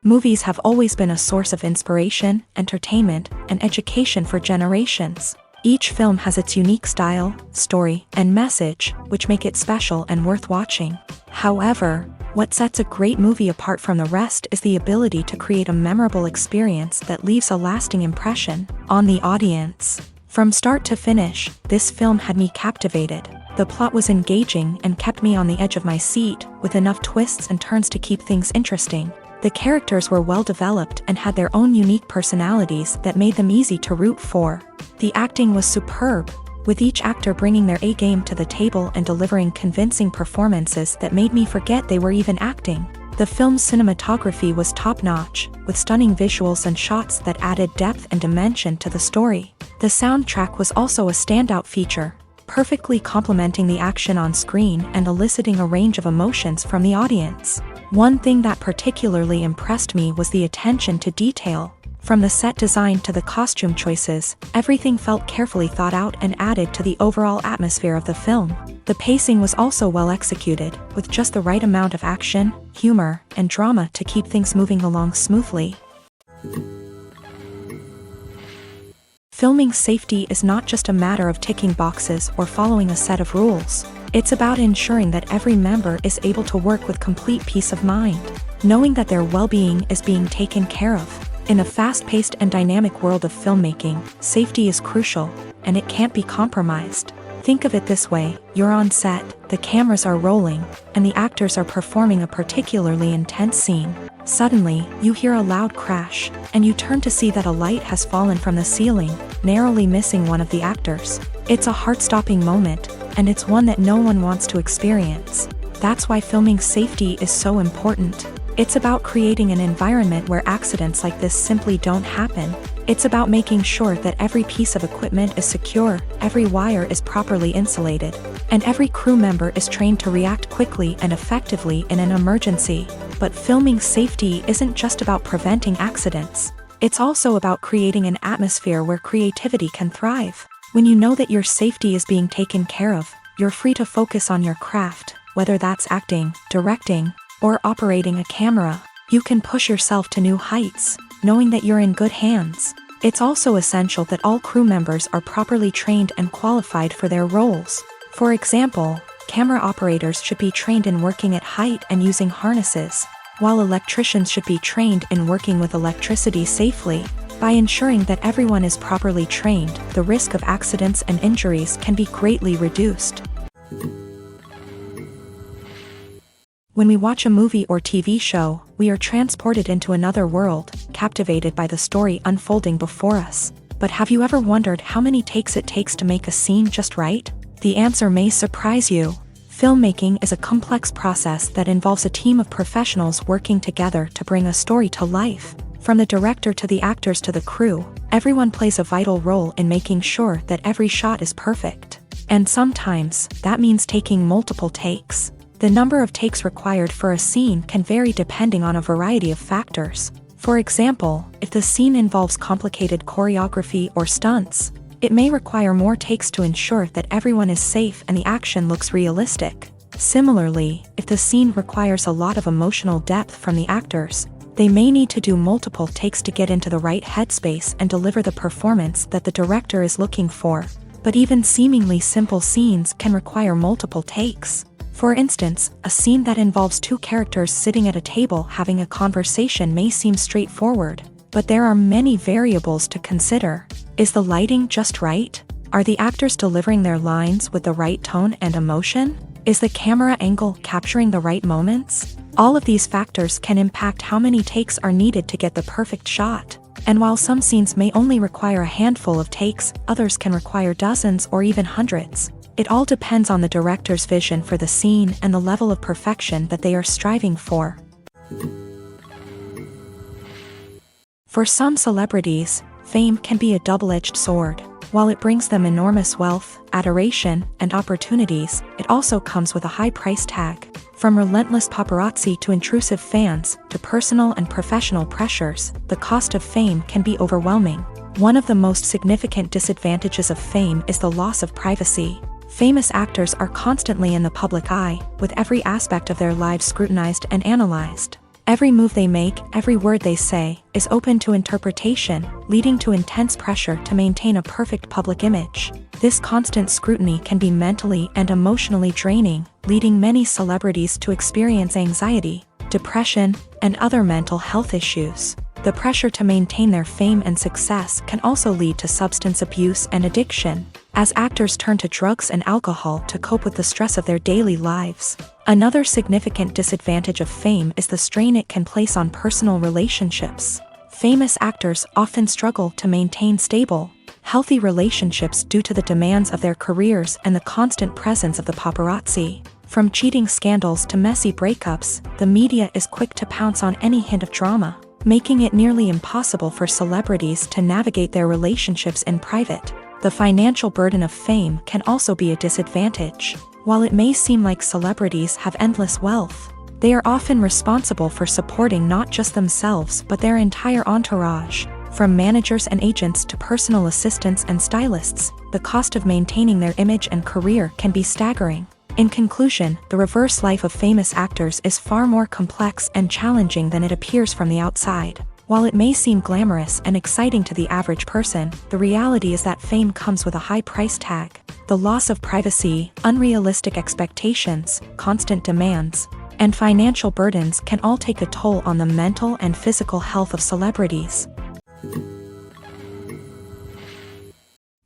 Movies have always been a source of inspiration, entertainment, and education for generations. Each film has its unique style, story, and message, which make it special and worth watching. However, what sets a great movie apart from the rest is the ability to create a memorable experience that leaves a lasting impression on the audience. From start to finish, this film had me captivated. The plot was engaging and kept me on the edge of my seat, with enough twists and turns to keep things interesting. The characters were well developed and had their own unique personalities that made them easy to root for. The acting was superb, with each actor bringing their A-game to the table and delivering convincing performances that made me forget they were even acting. The film's cinematography was top-notch, with stunning visuals and shots that added depth and dimension to the story. The soundtrack was also a standout feature, perfectly complementing the action on screen and eliciting a range of emotions from the audience. One thing that particularly impressed me was the attention to detail. From the set design to the costume choices, everything felt carefully thought out and added to the overall atmosphere of the film. The pacing was also well executed, with just the right amount of action, humor, and drama to keep things moving along smoothly. Filming safety is not just a matter of ticking boxes or following a set of rules. It's about ensuring that every member is able to work with complete peace of mind, knowing that their well-being is being taken care of. In a fast-paced and dynamic world of filmmaking, safety is crucial, and it can't be compromised. Think of it this way: you're on set, the cameras are rolling, and the actors are performing a particularly intense scene. Suddenly, you hear a loud crash, and you turn to see that a light has fallen from the ceiling, narrowly missing one of the actors. It's a heart-stopping moment, and it's one that no one wants to experience. That's why filming safety is so important. It's about creating an environment where accidents like this simply don't happen. It's about making sure that every piece of equipment is secure, every wire is properly insulated, and every crew member is trained to react quickly and effectively in an emergency. But filming safety isn't just about preventing accidents. It's also about creating an atmosphere where creativity can thrive. When you know that your safety is being taken care of, you're free to focus on your craft, whether that's acting, directing, or operating a camera. You can push yourself to new heights, knowing that you're in good hands. It's also essential that all crew members are properly trained and qualified for their roles. For example, camera operators should be trained in working at height and using harnesses, while electricians should be trained in working with electricity safely. By ensuring that everyone is properly trained, the risk of accidents and injuries can be greatly reduced. When we watch a movie or TV show, we are transported into another world, captivated by the story unfolding before us. But have you ever wondered how many takes it takes to make a scene just right? The answer may surprise you. Filmmaking is a complex process that involves a team of professionals working together to bring a story to life. From the director to the actors to the crew, everyone plays a vital role in making sure that every shot is perfect. And sometimes, that means taking multiple takes. The number of takes required for a scene can vary depending on a variety of factors. For example, if the scene involves complicated choreography or stunts, it may require more takes to ensure that everyone is safe and the action looks realistic. Similarly, if the scene requires a lot of emotional depth from the actors, they may need to do multiple takes to get into the right headspace and deliver the performance that the director is looking for. But even seemingly simple scenes can require multiple takes. For instance, a scene that involves two characters sitting at a table having a conversation may seem straightforward, but there are many variables to consider. Is the lighting just right? Are the actors delivering their lines with the right tone and emotion? Is the camera angle capturing the right moments? All of these factors can impact how many takes are needed to get the perfect shot. And while some scenes may only require a handful of takes, others can require dozens or even hundreds. It all depends on the director's vision for the scene and the level of perfection that they are striving for. For some celebrities, fame can be a double-edged sword. While it brings them enormous wealth, adoration, and opportunities, it also comes with a high price tag. From relentless paparazzi to intrusive fans, to personal and professional pressures, the cost of fame can be overwhelming. One of the most significant disadvantages of fame is the loss of privacy. Famous actors are constantly in the public eye, with every aspect of their lives scrutinized and analyzed. Every move they make, every word they say, is open to interpretation, leading to intense pressure to maintain a perfect public image. This constant scrutiny can be mentally and emotionally draining, leading many celebrities to experience anxiety, depression, and other mental health issues. The pressure to maintain their fame and success can also lead to substance abuse and addiction, as actors turn to drugs and alcohol to cope with the stress of their daily lives. Another significant disadvantage of fame is the strain it can place on personal relationships. Famous actors often struggle to maintain stable, healthy relationships due to the demands of their careers and the constant presence of the paparazzi. From cheating scandals to messy breakups, the media is quick to pounce on any hint of drama, making it nearly impossible for celebrities to navigate their relationships in private. The financial burden of fame can also be a disadvantage. While it may seem like celebrities have endless wealth, they are often responsible for supporting not just themselves but their entire entourage. From managers and agents to personal assistants and stylists, the cost of maintaining their image and career can be staggering. In conclusion, the reverse life of famous actors is far more complex and challenging than it appears from the outside. While it may seem glamorous and exciting to the average person, the reality is that fame comes with a high price tag. The loss of privacy, unrealistic expectations, constant demands, and financial burdens can all take a toll on the mental and physical health of celebrities.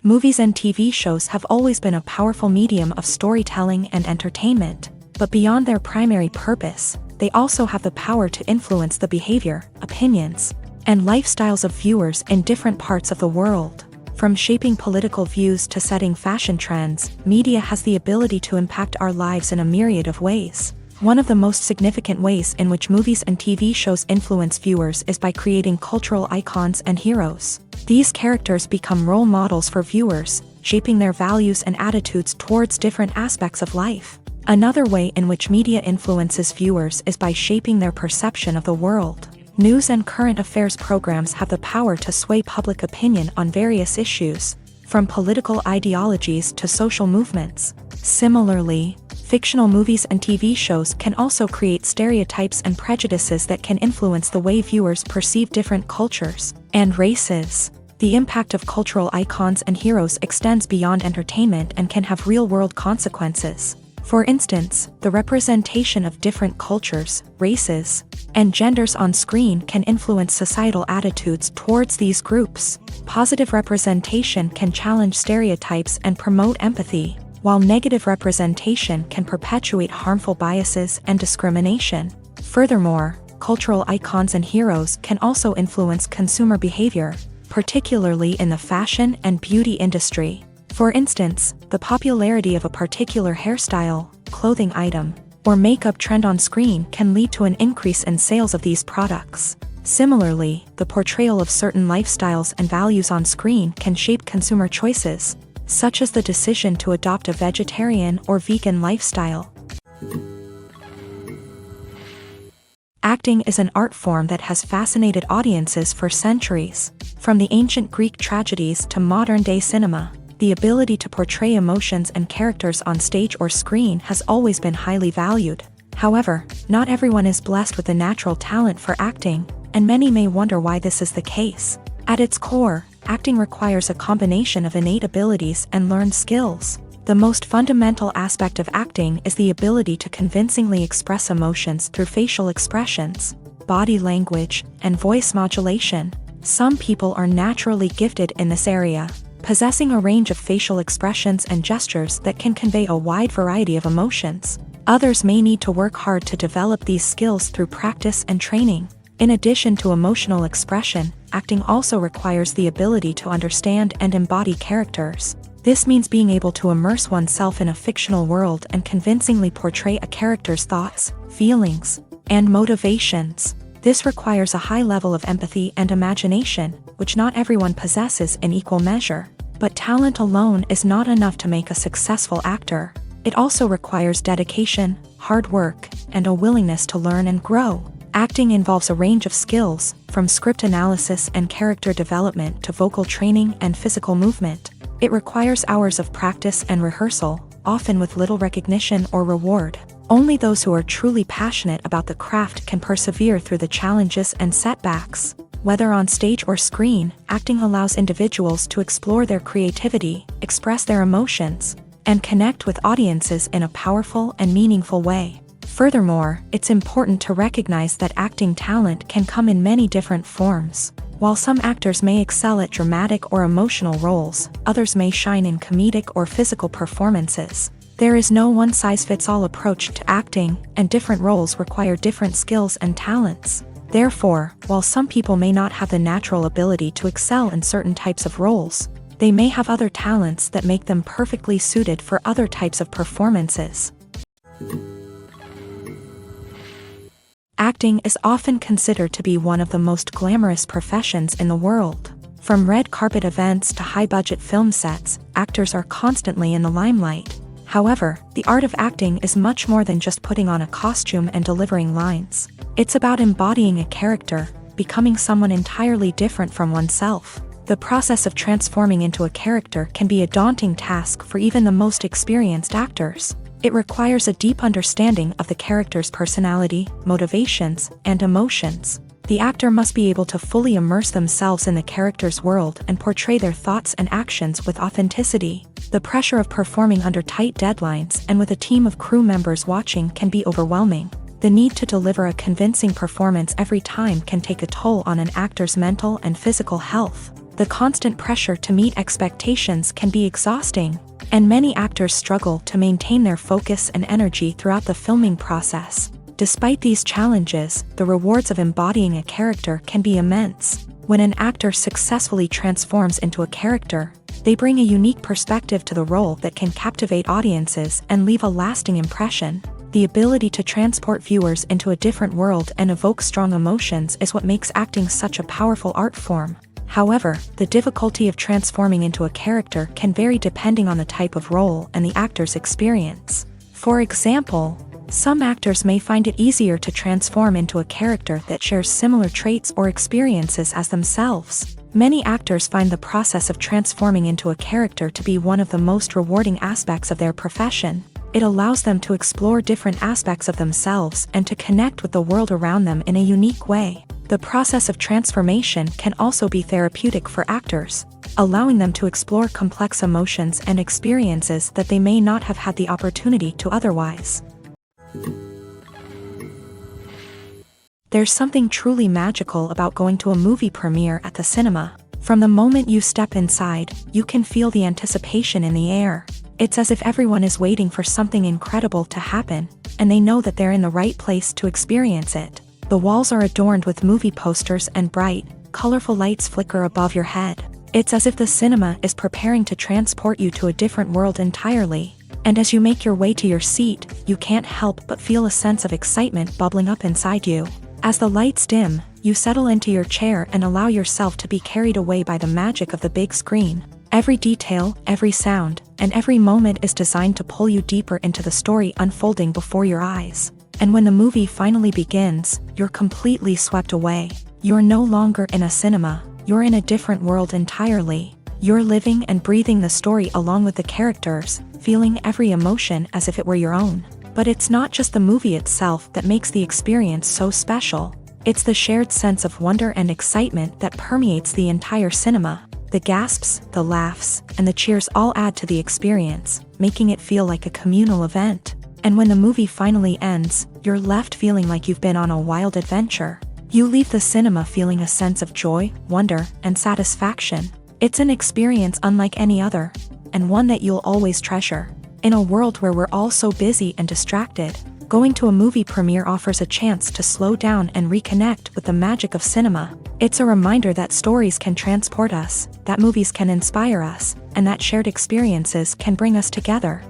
Movies and TV shows have always been a powerful medium of storytelling and entertainment, but beyond their primary purpose, they also have the power to influence the behavior, opinions, and lifestyles of viewers in different parts of the world. From shaping political views to setting fashion trends, media has the ability to impact our lives in a myriad of ways. One of the most significant ways in which movies and TV shows influence viewers is by creating cultural icons and heroes. These characters become role models for viewers, shaping their values and attitudes towards different aspects of life. Another way in which media influences viewers is by shaping their perception of the world. News and current affairs programs have the power to sway public opinion on various issues, from political ideologies to social movements. Similarly, fictional movies and TV shows can also create stereotypes and prejudices that can influence the way viewers perceive different cultures and races. The impact of cultural icons and heroes extends beyond entertainment and can have real-world consequences. For instance, the representation of different cultures, races, and genders on screen can influence societal attitudes towards these groups. Positive representation can challenge stereotypes and promote empathy, while negative representation can perpetuate harmful biases and discrimination. Furthermore, cultural icons and heroes can also influence consumer behavior, particularly in the fashion and beauty industry. For instance, the popularity of a particular hairstyle, clothing item, or makeup trend on screen can lead to an increase in sales of these products. Similarly, the portrayal of certain lifestyles and values on screen can shape consumer choices, such as the decision to adopt a vegetarian or vegan lifestyle. Acting is an art form that has fascinated audiences for centuries. From the ancient Greek tragedies to modern-day cinema, the ability to portray emotions and characters on stage or screen has always been highly valued. However, not everyone is blessed with the natural talent for acting, and many may wonder why this is the case. At its core, acting requires a combination of innate abilities and learned skills. The most fundamental aspect of acting is the ability to convincingly express emotions through facial expressions, body language, and voice modulation. Some people are naturally gifted in this area, possessing a range of facial expressions and gestures that can convey a wide variety of emotions. Others may need to work hard to develop these skills through practice and training. In addition to emotional expression, acting also requires the ability to understand and embody characters. This means being able to immerse oneself in a fictional world and convincingly portray a character's thoughts, feelings, and motivations. This requires a high level of empathy and imagination, which not everyone possesses in equal measure. But talent alone is not enough to make a successful actor. It also requires dedication, hard work, and a willingness to learn and grow. Acting involves a range of skills, from script analysis and character development to vocal training and physical movement. It requires hours of practice and rehearsal, often with little recognition or reward. Only those who are truly passionate about the craft can persevere through the challenges and setbacks. Whether on stage or screen, acting allows individuals to explore their creativity, express their emotions, and connect with audiences in a powerful and meaningful way. Furthermore, it's important to recognize that acting talent can come in many different forms. While some actors may excel at dramatic or emotional roles, others may shine in comedic or physical performances. There is no one-size-fits-all approach to acting, and different roles require different skills and talents. Therefore, while some people may not have the natural ability to excel in certain types of roles, they may have other talents that make them perfectly suited for other types of performances. Acting is often considered to be one of the most glamorous professions in the world. From red carpet events to high-budget film sets, actors are constantly in the limelight. However, the art of acting is much more than just putting on a costume and delivering lines. It's about embodying a character, becoming someone entirely different from oneself. The process of transforming into a character can be a daunting task for even the most experienced actors. It requires a deep understanding of the character's personality, motivations, and emotions. The actor must be able to fully immerse themselves in the character's world and portray their thoughts and actions with authenticity. The pressure of performing under tight deadlines and with a team of crew members watching can be overwhelming. The need to deliver a convincing performance every time can take a toll on an actor's mental and physical health. The constant pressure to meet expectations can be exhausting, and many actors struggle to maintain their focus and energy throughout the filming process. Despite these challenges, the rewards of embodying a character can be immense. When an actor successfully transforms into a character, they bring a unique perspective to the role that can captivate audiences and leave a lasting impression. The ability to transport viewers into a different world and evoke strong emotions is what makes acting such a powerful art form. However, the difficulty of transforming into a character can vary depending on the type of role and the actor's experience. For example, some actors may find it easier to transform into a character that shares similar traits or experiences as themselves. Many actors find the process of transforming into a character to be one of the most rewarding aspects of their profession. It allows them to explore different aspects of themselves and to connect with the world around them in a unique way. The process of transformation can also be therapeutic for actors, allowing them to explore complex emotions and experiences that they may not have had the opportunity to otherwise. There's something truly magical about going to a movie premiere at the cinema. From the moment you step inside, you can feel the anticipation in the air. It's as if everyone is waiting for something incredible to happen, and they know that they're in the right place to experience it. The walls are adorned with movie posters and bright, colorful lights flicker above your head. It's as if the cinema is preparing to transport you to a different world entirely. And as you make your way to your seat, you can't help but feel a sense of excitement bubbling up inside you. As the lights dim, you settle into your chair and allow yourself to be carried away by the magic of the big screen. Every detail, every sound, and every moment is designed to pull you deeper into the story unfolding before your eyes. And when the movie finally begins, you're completely swept away. You're no longer in a cinema, you're in a different world entirely. You're living and breathing the story along with the characters, feeling every emotion as if it were your own. But it's not just the movie itself that makes the experience so special. It's the shared sense of wonder and excitement that permeates the entire cinema. The gasps, the laughs, and the cheers all add to the experience, making it feel like a communal event. And when the movie finally ends, you're left feeling like you've been on a wild adventure. You leave the cinema feeling a sense of joy, wonder, and satisfaction. It's an experience unlike any other, and one that you'll always treasure. In a world where we're all so busy and distracted, going to a movie premiere offers a chance to slow down and reconnect with the magic of cinema. It's a reminder that stories can transport us, that movies can inspire us, and that shared experiences can bring us together.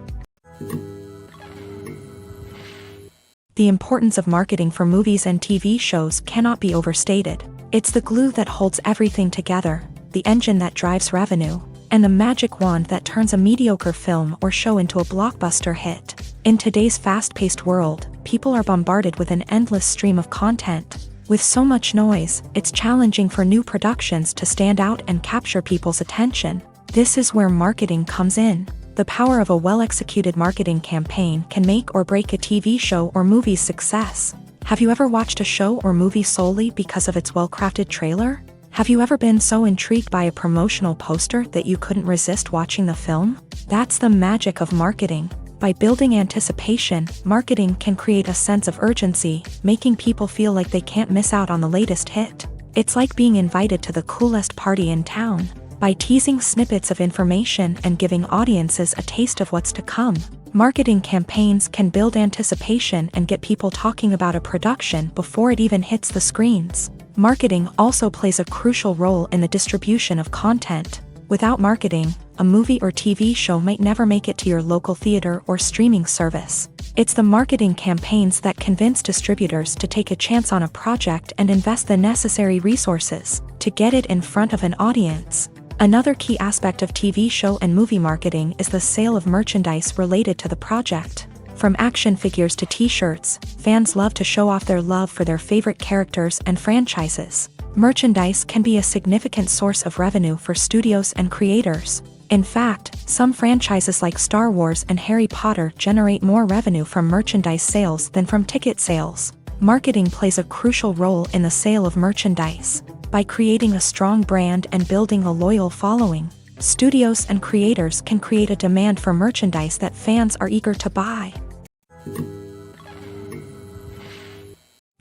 The importance of marketing for movies and TV shows cannot be overstated. It's the glue that holds everything together, the engine that drives revenue, and the magic wand that turns a mediocre film or show into a blockbuster hit. In today's fast-paced world, people are bombarded with an endless stream of content. With so much noise, it's challenging for new productions to stand out and capture people's attention. This is where marketing comes in. The power of a well-executed marketing campaign can make or break a TV show or movie's success. Have you ever watched a show or movie solely because of its well-crafted trailer? Have you ever been so intrigued by a promotional poster that you couldn't resist watching the film? That's the magic of marketing. By building anticipation, marketing can create a sense of urgency, making people feel like they can't miss out on the latest hit. It's like being invited to the coolest party in town. By teasing snippets of information and giving audiences a taste of what's to come, marketing campaigns can build anticipation and get people talking about a production before it even hits the screens. Marketing also plays a crucial role in the distribution of content. Without marketing, a movie or TV show might never make it to your local theater or streaming service. It's the marketing campaigns that convince distributors to take a chance on a project and invest the necessary resources to get it in front of an audience. Another key aspect of TV show and movie marketing is the sale of merchandise related to the project. From action figures to t-shirts, fans love to show off their love for their favorite characters and franchises. Merchandise can be a significant source of revenue for studios and creators. In fact, some franchises like Star Wars and Harry Potter generate more revenue from merchandise sales than from ticket sales. Marketing plays a crucial role in the sale of merchandise. By creating a strong brand and building a loyal following, studios and creators can create a demand for merchandise that fans are eager to buy.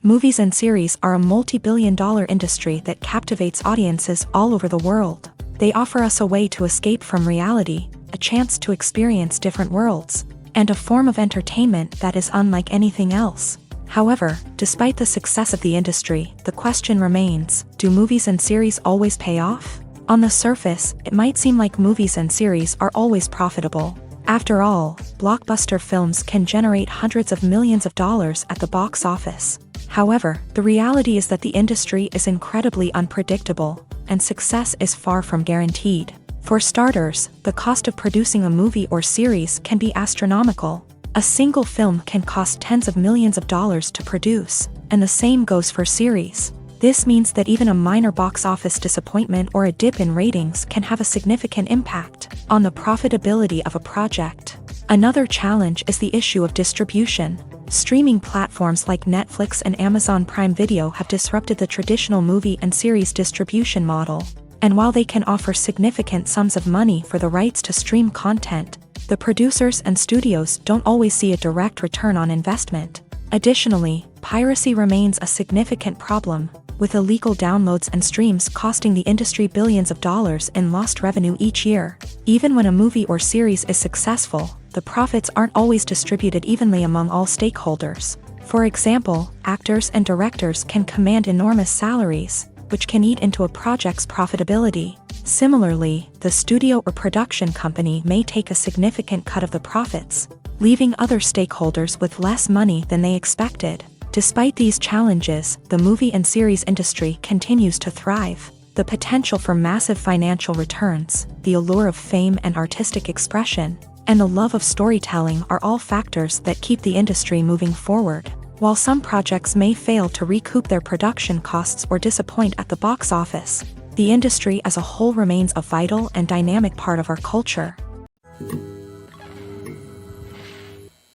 Movies and series are a multi-billion-dollar industry that captivates audiences all over the world. They offer us a way to escape from reality, a chance to experience different worlds, and a form of entertainment that is unlike anything else. However, despite the success of the industry, the question remains, do movies and series always pay off? On the surface, it might seem like movies and series are always profitable. After all, blockbuster films can generate hundreds of millions of dollars at the box office. However, the reality is that the industry is incredibly unpredictable, and success is far from guaranteed. For starters, the cost of producing a movie or series can be astronomical. A single film can cost tens of millions of dollars to produce, and the same goes for series. This means that even a minor box office disappointment or a dip in ratings can have a significant impact on the profitability of a project. Another challenge is the issue of distribution. Streaming platforms like Netflix and Amazon Prime Video have disrupted the traditional movie and series distribution model. And while they can offer significant sums of money for the rights to stream content, the producers and studios don't always see a direct return on investment. Additionally, piracy remains a significant problem, with illegal downloads and streams costing the industry billions of dollars in lost revenue each year. Even when a movie or series is successful, the profits aren't always distributed evenly among all stakeholders. For example, actors and directors can command enormous salaries, which can eat into a project's profitability. Similarly, the studio or production company may take a significant cut of the profits, leaving other stakeholders with less money than they expected. Despite these challenges, the movie and series industry continues to thrive. The potential for massive financial returns, the allure of fame and artistic expression, and the love of storytelling are all factors that keep the industry moving forward. While some projects may fail to recoup their production costs or disappoint at the box office, the industry as a whole remains a vital and dynamic part of our culture.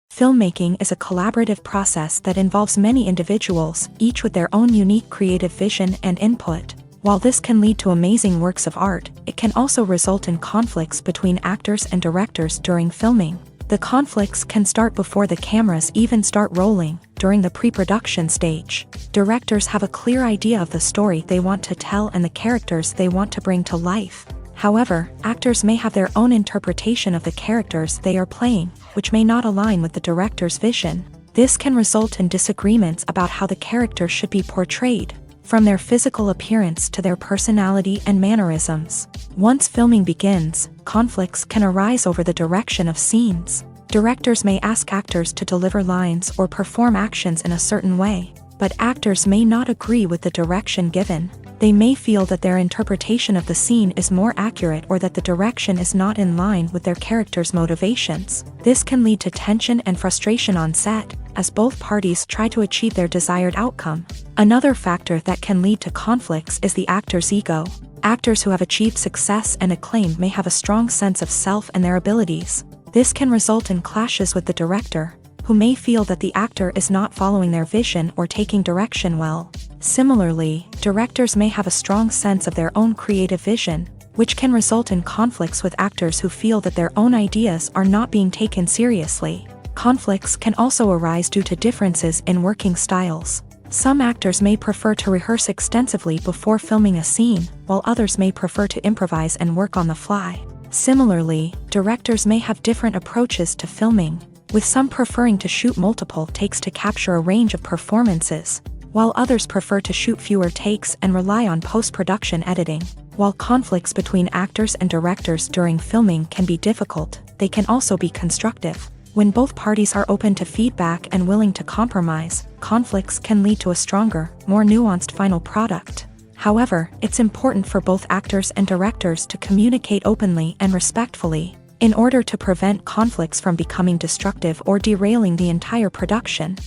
Filmmaking is a collaborative process that involves many individuals, each with their own unique creative vision and input. While this can lead to amazing works of art, it can also result in conflicts between actors and directors during filming. The conflicts can start before the cameras even start rolling, during the pre-production stage. Directors have a clear idea of the story they want to tell and the characters they want to bring to life. However, actors may have their own interpretation of the characters they are playing, which may not align with the director's vision. This can result in disagreements about how the character should be portrayed, from their physical appearance to their personality and mannerisms. Once filming begins, conflicts can arise over the direction of scenes. Directors may ask actors to deliver lines or perform actions in a certain way, but actors may not agree with the direction given. They may feel that their interpretation of the scene is more accurate or that the direction is not in line with their character's motivations. This can lead to tension and frustration on set, as both parties try to achieve their desired outcome. Another factor that can lead to conflicts is the actor's ego. Actors who have achieved success and acclaim may have a strong sense of self and their abilities. This can result in clashes with the director, who may feel that the actor is not following their vision or taking direction well. Similarly, directors may have a strong sense of their own creative vision, which can result in conflicts with actors who feel that their own ideas are not being taken seriously. Conflicts can also arise due to differences in working styles. Some actors may prefer to rehearse extensively before filming a scene, while others may prefer to improvise and work on the fly. Similarly, directors may have different approaches to filming, with some preferring to shoot multiple takes to capture a range of performances, while others prefer to shoot fewer takes and rely on post-production editing. While conflicts between actors and directors during filming can be difficult, they can also be constructive. When both parties are open to feedback and willing to compromise, conflicts can lead to a stronger, more nuanced final product. However, it's important for both actors and directors to communicate openly and respectfully, in order to prevent conflicts from becoming destructive or derailing the entire production.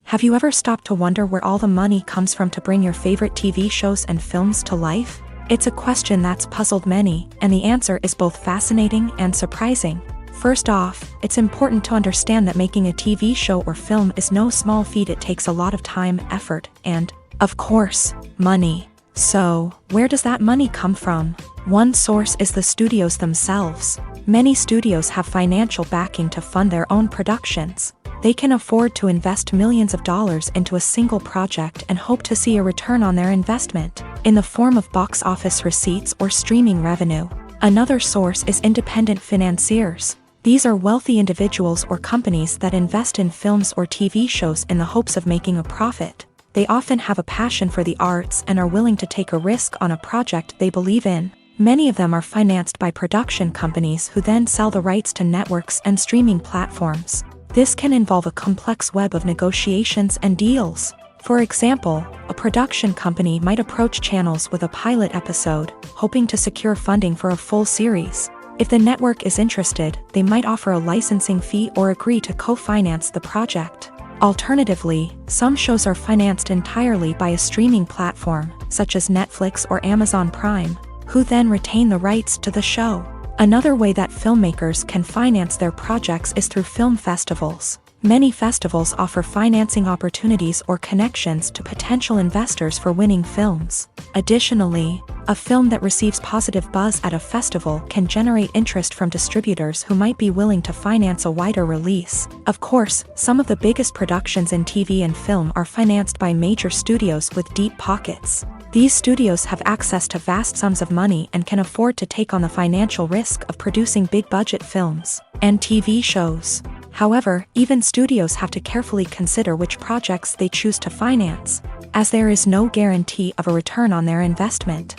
Have you ever stopped to wonder where all the money comes from to bring your favorite TV shows and films to life? It's a question that's puzzled many, and the answer is both fascinating and surprising. First off, it's important to understand that making a TV show or film is no small feat. It takes a lot of time, effort, and, of course, money. So, where does that money come from? One source is the studios themselves. Many studios have financial backing to fund their own productions. They can afford to invest millions of dollars into a single project and hope to see a return on their investment, in the form of box office receipts or streaming revenue. Another source is independent financiers. These are wealthy individuals or companies that invest in films or TV shows in the hopes of making a profit. They often have a passion for the arts and are willing to take a risk on a project they believe in. Many of them are financed by production companies who then sell the rights to networks and streaming platforms. This can involve a complex web of negotiations and deals. For example, a production company might approach channels with a pilot episode, hoping to secure funding for a full series. If the network is interested, they might offer a licensing fee or agree to co-finance the project. Alternatively, some shows are financed entirely by a streaming platform, such as Netflix or Amazon Prime, who then retain the rights to the show. Another way that filmmakers can finance their projects is through film festivals. Many festivals offer financing opportunities or connections to potential investors for winning films. Additionally, a film that receives positive buzz at a festival can generate interest from distributors who might be willing to finance a wider release. Of course, some of the biggest productions in TV and film are financed by major studios with deep pockets. These studios have access to vast sums of money and can afford to take on the financial risk of producing big-budget films and TV shows. However, even studios have to carefully consider which projects they choose to finance, as there is no guarantee of a return on their investment.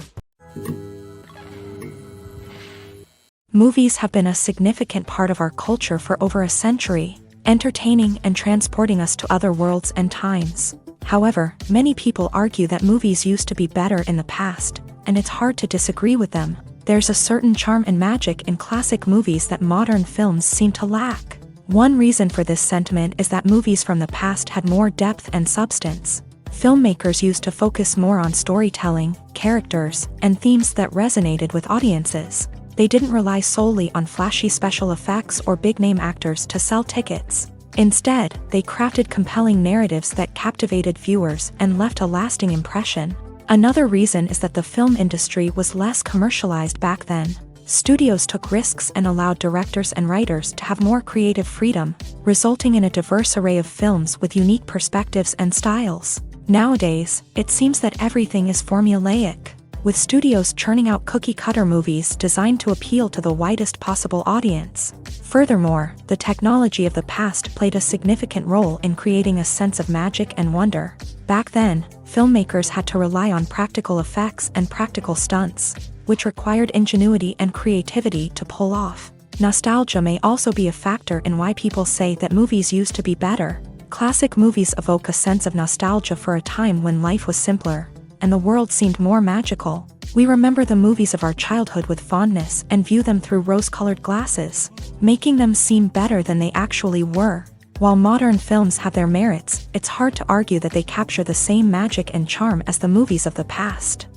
Movies have been a significant part of our culture for over a century, entertaining and transporting us to other worlds and times. However, many people argue that movies used to be better in the past, and it's hard to disagree with them. There's a certain charm and magic in classic movies that modern films seem to lack. One reason for this sentiment is that movies from the past had more depth and substance. Filmmakers used to focus more on storytelling, characters, and themes that resonated with audiences. They didn't rely solely on flashy special effects or big-name actors to sell tickets. Instead, they crafted compelling narratives that captivated viewers and left a lasting impression. Another reason is that the film industry was less commercialized back then. Studios took risks and allowed directors and writers to have more creative freedom, resulting in a diverse array of films with unique perspectives and styles. Nowadays, it seems that everything is formulaic, with studios churning out cookie-cutter movies designed to appeal to the widest possible audience. Furthermore, the technology of the past played a significant role in creating a sense of magic and wonder. Back then, filmmakers had to rely on practical effects and practical stunts, which required ingenuity and creativity to pull off. Nostalgia may also be a factor in why people say that movies used to be better. Classic movies evoke a sense of nostalgia for a time when life was simpler, and the world seemed more magical. We remember the movies of our childhood with fondness and view them through rose-colored glasses, making them seem better than they actually were. While modern films have their merits, it's hard to argue that they capture the same magic and charm as the movies of the past.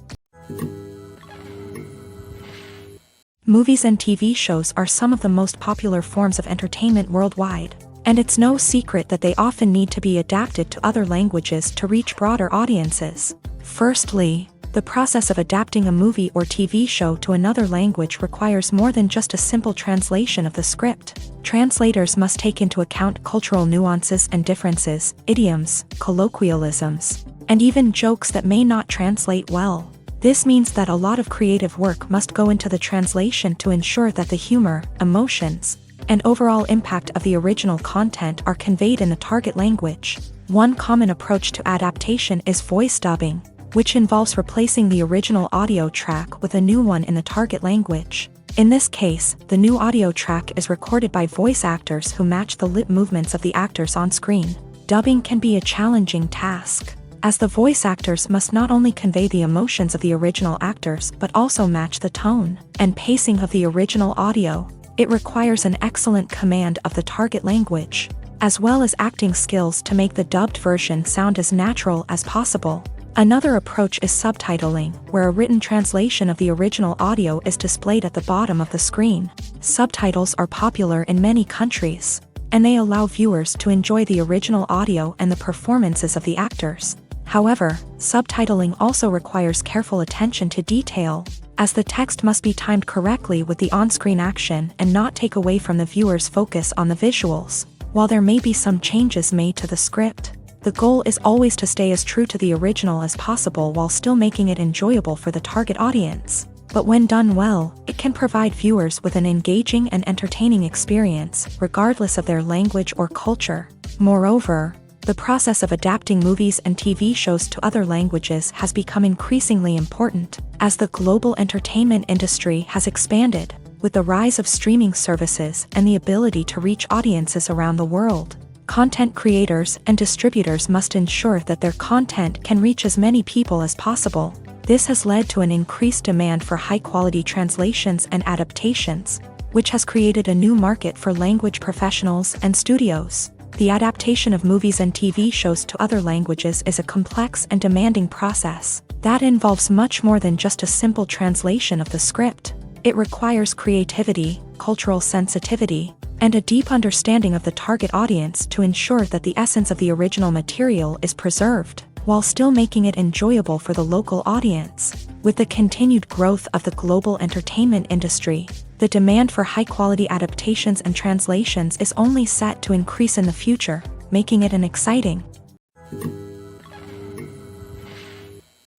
Movies and TV shows are some of the most popular forms of entertainment worldwide, and it's no secret that they often need to be adapted to other languages to reach broader audiences. Firstly, the process of adapting a movie or TV show to another language requires more than just a simple translation of the script. Translators must take into account cultural nuances and differences, idioms, colloquialisms, and even jokes that may not translate well. This means that a lot of creative work must go into the translation to ensure that the humor, emotions, and overall impact of the original content are conveyed in the target language. One common approach to adaptation is voice dubbing, which involves replacing the original audio track with a new one in the target language. In this case, the new audio track is recorded by voice actors who match the lip movements of the actors on screen. Dubbing can be a challenging task, as the voice actors must not only convey the emotions of the original actors but also match the tone and pacing of the original audio. It requires an excellent command of the target language, as well as acting skills to make the dubbed version sound as natural as possible. Another approach is subtitling, where a written translation of the original audio is displayed at the bottom of the screen. Subtitles are popular in many countries, and they allow viewers to enjoy the original audio and the performances of the actors. However, subtitling also requires careful attention to detail, as the text must be timed correctly with the on-screen action and not take away from the viewer's focus on the visuals. While there may be some changes made to the script, the goal is always to stay as true to the original as possible while still making it enjoyable for the target audience. But when done well, it can provide viewers with an engaging and entertaining experience, regardless of their language or culture. Moreover, the process of adapting movies and TV shows to other languages has become increasingly important, as the global entertainment industry has expanded, with the rise of streaming services and the ability to reach audiences around the world. Content creators and distributors must ensure that their content can reach as many people as possible. This has led to an increased demand for high-quality translations and adaptations, which has created a new market for language professionals and studios. The adaptation of movies and TV shows to other languages is a complex and demanding process that involves much more than just a simple translation of the script. It requires creativity, cultural sensitivity, and a deep understanding of the target audience to ensure that the essence of the original material is preserved, while still making it enjoyable for the local audience. With the continued growth of the global entertainment industry, the demand for high-quality adaptations and translations is only set to increase in the future, making it an exciting.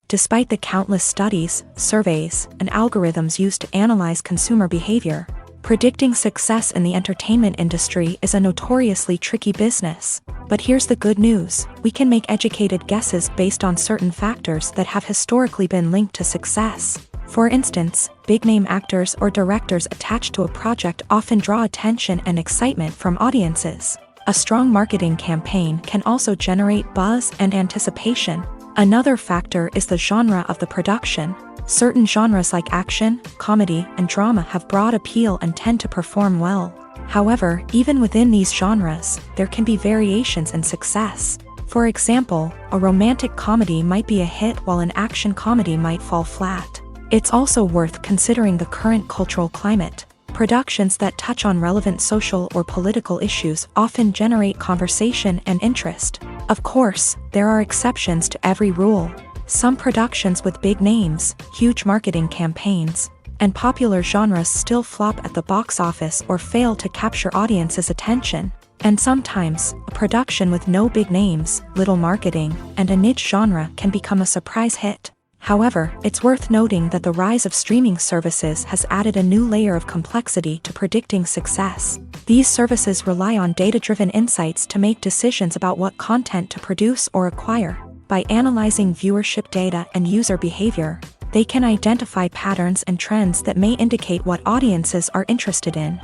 Despite the countless studies, surveys, and algorithms used to analyze consumer behavior, predicting success in the entertainment industry is a notoriously tricky business. But here's the good news: we can make educated guesses based on certain factors that have historically been linked to success. For instance, big-name actors or directors attached to a project often draw attention and excitement from audiences. A strong marketing campaign can also generate buzz and anticipation. Another factor is the genre of the production. Certain genres like action, comedy, and drama have broad appeal and tend to perform well. However, even within these genres, there can be variations in success. For example, a romantic comedy might be a hit while an action comedy might fall flat. It's also worth considering the current cultural climate. Productions that touch on relevant social or political issues often generate conversation and interest. Of course, there are exceptions to every rule. Some productions with big names, huge marketing campaigns, and popular genres still flop at the box office or fail to capture audiences' attention. And sometimes, a production with no big names, little marketing, and a niche genre can become a surprise hit. However, it's worth noting that the rise of streaming services has added a new layer of complexity to predicting success. These services rely on data-driven insights to make decisions about what content to produce or acquire. By analyzing viewership data and user behavior, they can identify patterns and trends that may indicate what audiences are interested in.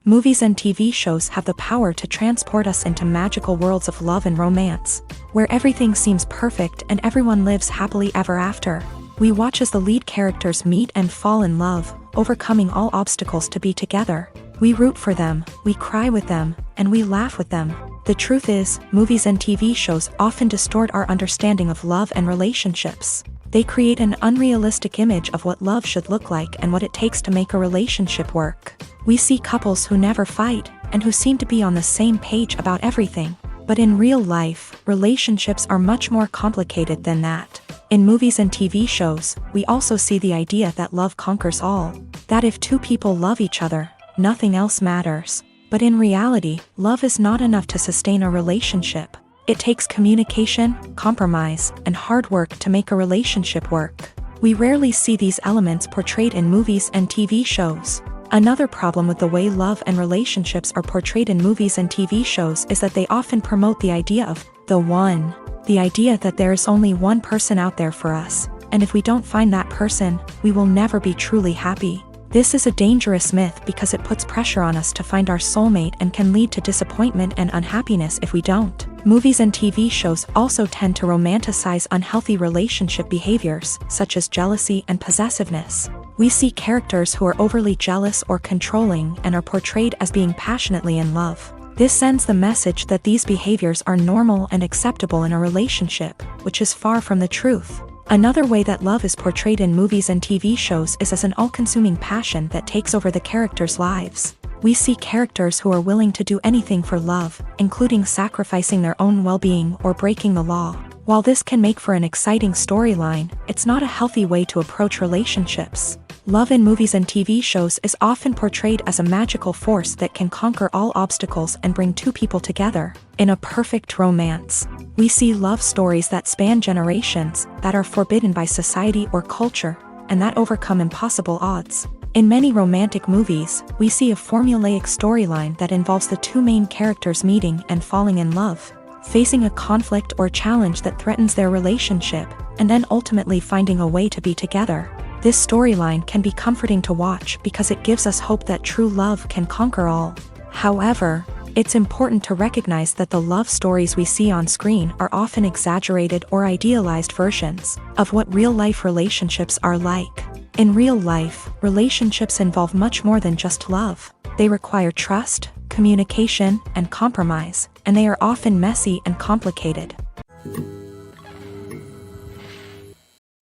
Movies and TV shows have the power to transport us into magical worlds of love and romance, where everything seems perfect and everyone lives happily ever after. We watch as the lead characters meet and fall in love, overcoming all obstacles to be together. We root for them, we cry with them, and we laugh with them. The truth is, movies and TV shows often distort our understanding of love and relationships. They create an unrealistic image of what love should look like and what it takes to make a relationship work. We see couples who never fight, and who seem to be on the same page about everything. But in real life, relationships are much more complicated than that. In movies and TV shows, we also see the idea that love conquers all. That if two people love each other, nothing else matters. But in reality, love is not enough to sustain a relationship. It takes communication, compromise, and hard work to make a relationship work. We rarely see these elements portrayed in movies and TV shows. Another problem with the way love and relationships are portrayed in movies and TV shows is that they often promote the idea of the one. The idea that there is only one person out there for us, and if we don't find that person, we will never be truly happy. This is a dangerous myth because it puts pressure on us to find our soulmate and can lead to disappointment and unhappiness if we don't. Movies and TV shows also tend to romanticize unhealthy relationship behaviors, such as jealousy and possessiveness. We see characters who are overly jealous or controlling and are portrayed as being passionately in love. This sends the message that these behaviors are normal and acceptable in a relationship, which is far from the truth. Another way that love is portrayed in movies and TV shows is as an all-consuming passion that takes over the characters' lives. We see characters who are willing to do anything for love, including sacrificing their own well-being or breaking the law. While this can make for an exciting storyline, it's not a healthy way to approach relationships. Love in movies and TV shows is often portrayed as a magical force that can conquer all obstacles and bring two people together in a perfect romance. We see love stories that span generations, that are forbidden by society or culture, and that overcome impossible odds. In many romantic movies, we see a formulaic storyline that involves the two main characters meeting and falling in love, facing a conflict or challenge that threatens their relationship, and then ultimately finding a way to be together. This storyline can be comforting to watch because it gives us hope that true love can conquer all. However, it's important to recognize that the love stories we see on screen are often exaggerated or idealized versions of what real-life relationships are like. In real life, relationships involve much more than just love. They require trust, communication, and compromise, and they are often messy and complicated.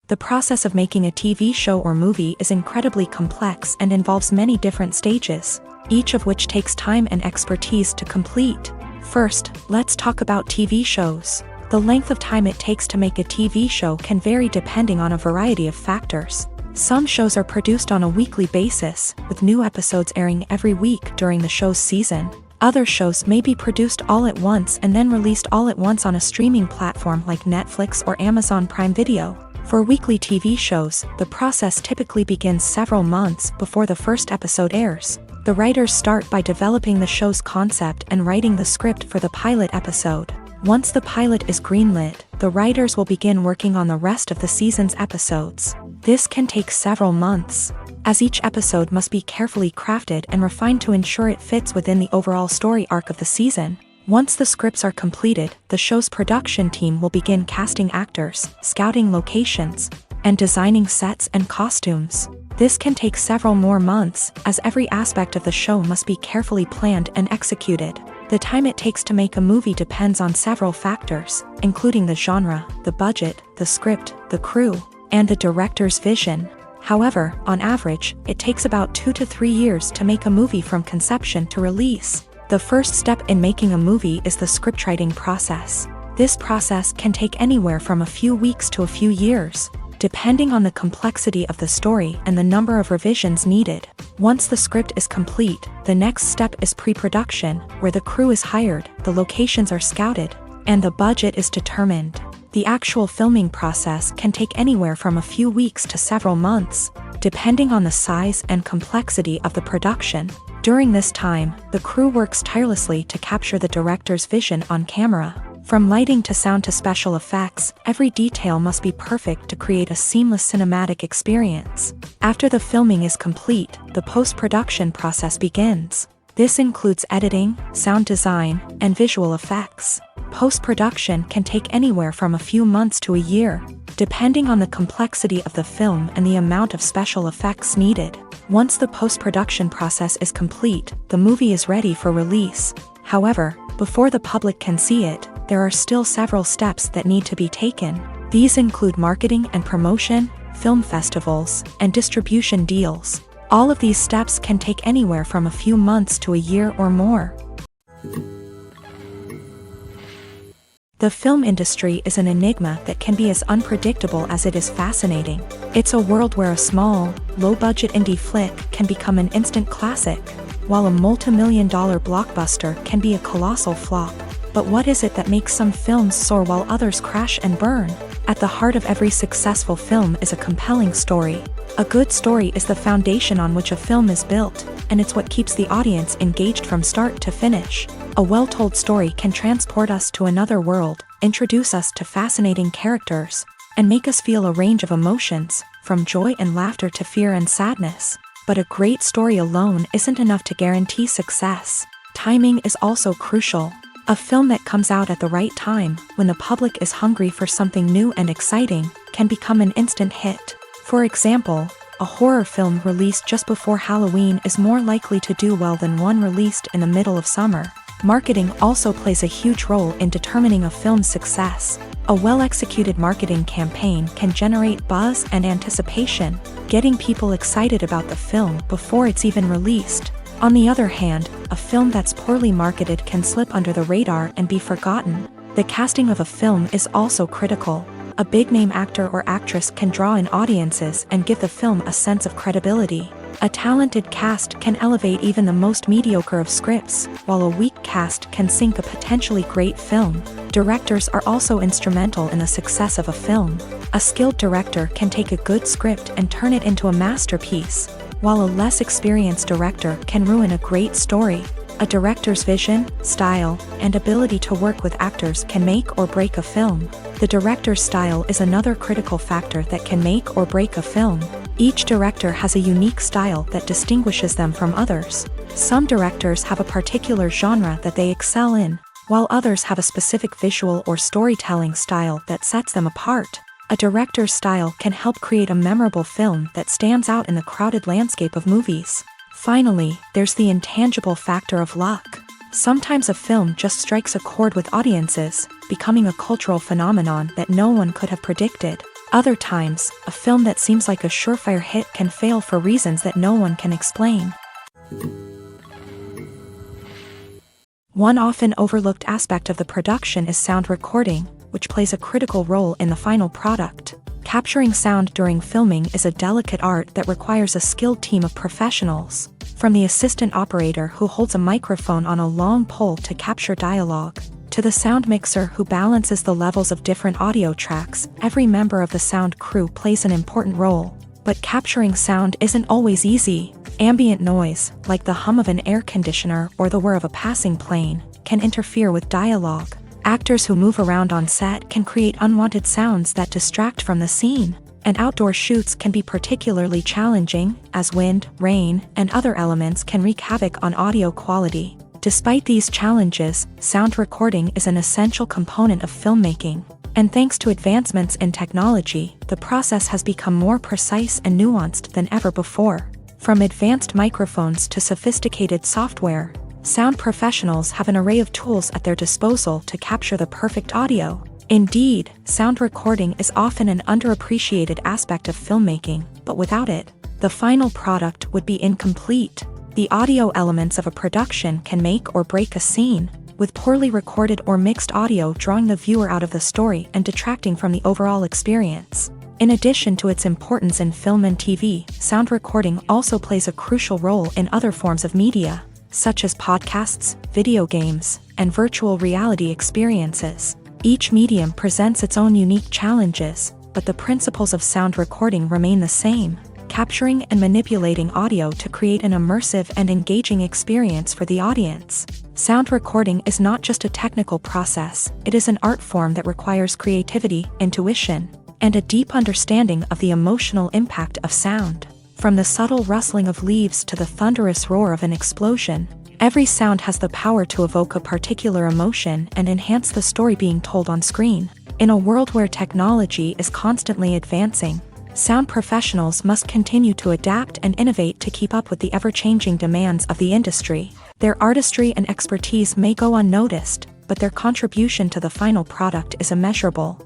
The process of making a TV show or movie is incredibly complex and involves many different stages, each of which takes time and expertise to complete. First, let's talk about TV shows. The length of time it takes to make a TV show can vary depending on a variety of factors. Some shows are produced on a weekly basis, with new episodes airing every week during the show's season. Other shows may be produced all at once and then released all at once on a streaming platform like Netflix or Amazon Prime Video. For weekly TV shows, the process typically begins several months before the first episode airs. The writers start by developing the show's concept and writing the script for the pilot episode. Once the pilot is greenlit, the writers will begin working on the rest of the season's episodes. This can take several months, as each episode must be carefully crafted and refined to ensure it fits within the overall story arc of the season. Once the scripts are completed, the show's production team will begin casting actors, scouting locations, and designing sets and costumes. This can take several more months, as every aspect of the show must be carefully planned and executed. The time it takes to make a movie depends on several factors, including the genre, the budget, the script, the crew, and the director's vision. However, on average, it takes about 2 to 3 years to make a movie from conception to release. The first step in making a movie is the scriptwriting process. This process can take anywhere from a few weeks to a few years, depending on the complexity of the story and the number of revisions needed. Once the script is complete, the next step is pre-production, where the crew is hired, the locations are scouted, and the budget is determined. The actual filming process can take anywhere from a few weeks to several months, depending on the size and complexity of the production. During this time, the crew works tirelessly to capture the director's vision on camera. From lighting to sound to special effects, every detail must be perfect to create a seamless cinematic experience. After the filming is complete, the post-production process begins. This includes editing, sound design, and visual effects. Post-production can take anywhere from a few months to a year, depending on the complexity of the film and the amount of special effects needed. Once the post-production process is complete, the movie is ready for release. However, before the public can see it, there are still several steps that need to be taken. These include marketing and promotion, film festivals, and distribution deals. All of these steps can take anywhere from a few months to a year or more. The film industry is an enigma that can be as unpredictable as it is fascinating. It's a world where a small, low-budget indie flick can become an instant classic, while a multi-million-dollar blockbuster can be a colossal flop. But what is it that makes some films soar while others crash and burn? At the heart of every successful film is a compelling story. A good story is the foundation on which a film is built, and it's what keeps the audience engaged from start to finish. A well-told story can transport us to another world, introduce us to fascinating characters, and make us feel a range of emotions, from joy and laughter to fear and sadness. But a great story alone isn't enough to guarantee success. Timing is also crucial. A film that comes out at the right time, when the public is hungry for something new and exciting, can become an instant hit. For example, a horror film released just before Halloween is more likely to do well than one released in the middle of summer. Marketing also plays a huge role in determining a film's success. A well-executed marketing campaign can generate buzz and anticipation, getting people excited about the film before it's even released. On the other hand, a film that's poorly marketed can slip under the radar and be forgotten. The casting of a film is also critical. A big-name actor or actress can draw in audiences and give the film a sense of credibility. A talented cast can elevate even the most mediocre of scripts, while a weak cast can sink a potentially great film. Directors are also instrumental in the success of a film. A skilled director can take a good script and turn it into a masterpiece, while a less experienced director can ruin a great story. A director's vision, style, and ability to work with actors can make or break a film. The director's style is another critical factor that can make or break a film. Each director has a unique style that distinguishes them from others. Some directors have a particular genre that they excel in, while others have a specific visual or storytelling style that sets them apart. A director's style can help create a memorable film that stands out in the crowded landscape of movies. Finally, there's the intangible factor of luck. Sometimes a film just strikes a chord with audiences, becoming a cultural phenomenon that no one could have predicted. Other times, a film that seems like a surefire hit can fail for reasons that no one can explain. One often overlooked aspect of the production is sound recording, which plays a critical role in the final product. Capturing sound during filming is a delicate art that requires a skilled team of professionals. From the assistant operator who holds a microphone on a long pole to capture dialogue, to the sound mixer who balances the levels of different audio tracks, every member of the sound crew plays an important role. But capturing sound isn't always easy. Ambient noise, like the hum of an air conditioner or the whir of a passing plane, can interfere with dialogue. Actors who move around on set can create unwanted sounds that distract from the scene. And outdoor shoots can be particularly challenging, as wind, rain, and other elements can wreak havoc on audio quality. Despite these challenges, sound recording is an essential component of filmmaking. And thanks to advancements in technology, the process has become more precise and nuanced than ever before. From advanced microphones to sophisticated software, sound professionals have an array of tools at their disposal to capture the perfect audio. Indeed, sound recording is often an underappreciated aspect of filmmaking, but without it, the final product would be incomplete. The audio elements of a production can make or break a scene, with poorly recorded or mixed audio drawing the viewer out of the story and detracting from the overall experience. In addition to its importance in film and TV, sound recording also plays a crucial role in other forms of media, such as podcasts, video games, and virtual reality experiences. Each medium presents its own unique challenges, but the principles of sound recording remain the same, capturing and manipulating audio to create an immersive and engaging experience for the audience. Sound recording is not just a technical process, it is an art form that requires creativity, intuition, and a deep understanding of the emotional impact of sound. From the subtle rustling of leaves to the thunderous roar of an explosion, Every sound has the power to evoke a particular emotion and enhance the story being told on screen. In a world where technology is constantly advancing, sound professionals must continue to adapt and innovate to keep up with the ever-changing demands of the industry. Their artistry and expertise may go unnoticed, but their contribution to the final product is immeasurable.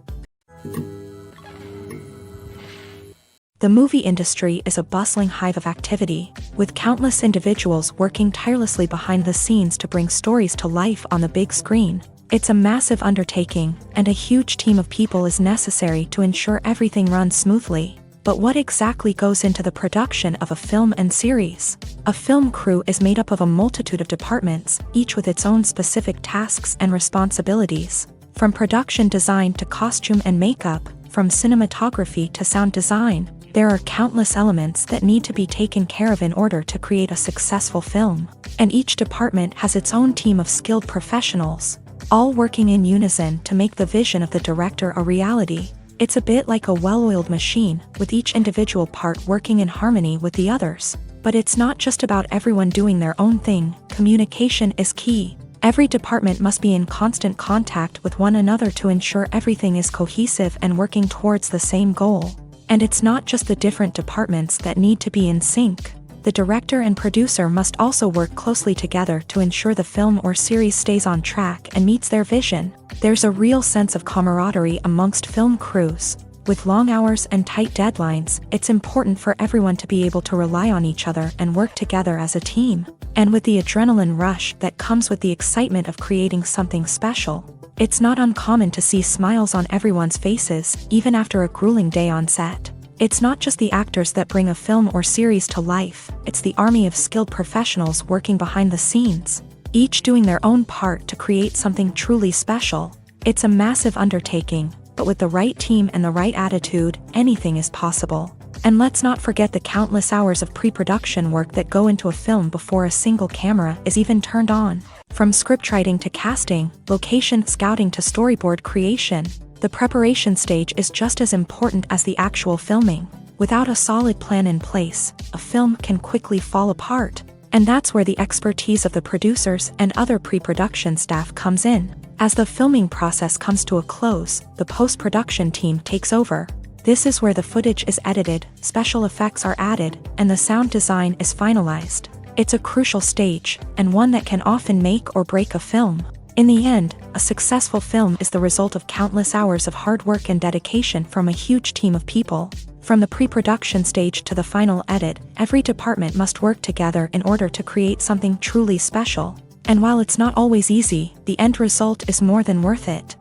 The movie industry is a bustling hive of activity, with countless individuals working tirelessly behind the scenes to bring stories to life on the big screen. It's a massive undertaking, and a huge team of people is necessary to ensure everything runs smoothly. But what exactly goes into the production of a film and series? A film crew is made up of a multitude of departments, each with its own specific tasks and responsibilities. From production design to costume and makeup, from cinematography to sound design, there are countless elements that need to be taken care of in order to create a successful film. And each department has its own team of skilled professionals, all working in unison to make the vision of the director a reality. It's a bit like a well-oiled machine, with each individual part working in harmony with the others. But it's not just about everyone doing their own thing. Communication is key. Every department must be in constant contact with one another to ensure everything is cohesive and working towards the same goal. And it's not just the different departments that need to be in sync. The director and producer must also work closely together to ensure the film or series stays on track and meets their vision. There's a real sense of camaraderie amongst film crews. With long hours and tight deadlines, it's important for everyone to be able to rely on each other and work together as a team. And with the adrenaline rush that comes with the excitement of creating something special, it's not uncommon to see smiles on everyone's faces, even after a grueling day on set. It's not just the actors that bring a film or series to life, it's the army of skilled professionals working behind the scenes, each doing their own part to create something truly special. It's a massive undertaking, but with the right team and the right attitude, anything is possible. And let's not forget the countless hours of pre-production work that go into a film before a single camera is even turned on. From scriptwriting to casting, location scouting to storyboard creation, the preparation stage is just as important as the actual filming. Without a solid plan in place, a film can quickly fall apart. And that's where the expertise of the producers and other pre-production staff comes in. As the filming process comes to a close, the post-production team takes over. This is where the footage is edited, special effects are added, and the sound design is finalized. It's a crucial stage, and one that can often make or break a film. In the end, a successful film is the result of countless hours of hard work and dedication from a huge team of people. From the pre-production stage to the final edit, every department must work together in order to create something truly special. And while it's not always easy, the end result is more than worth it.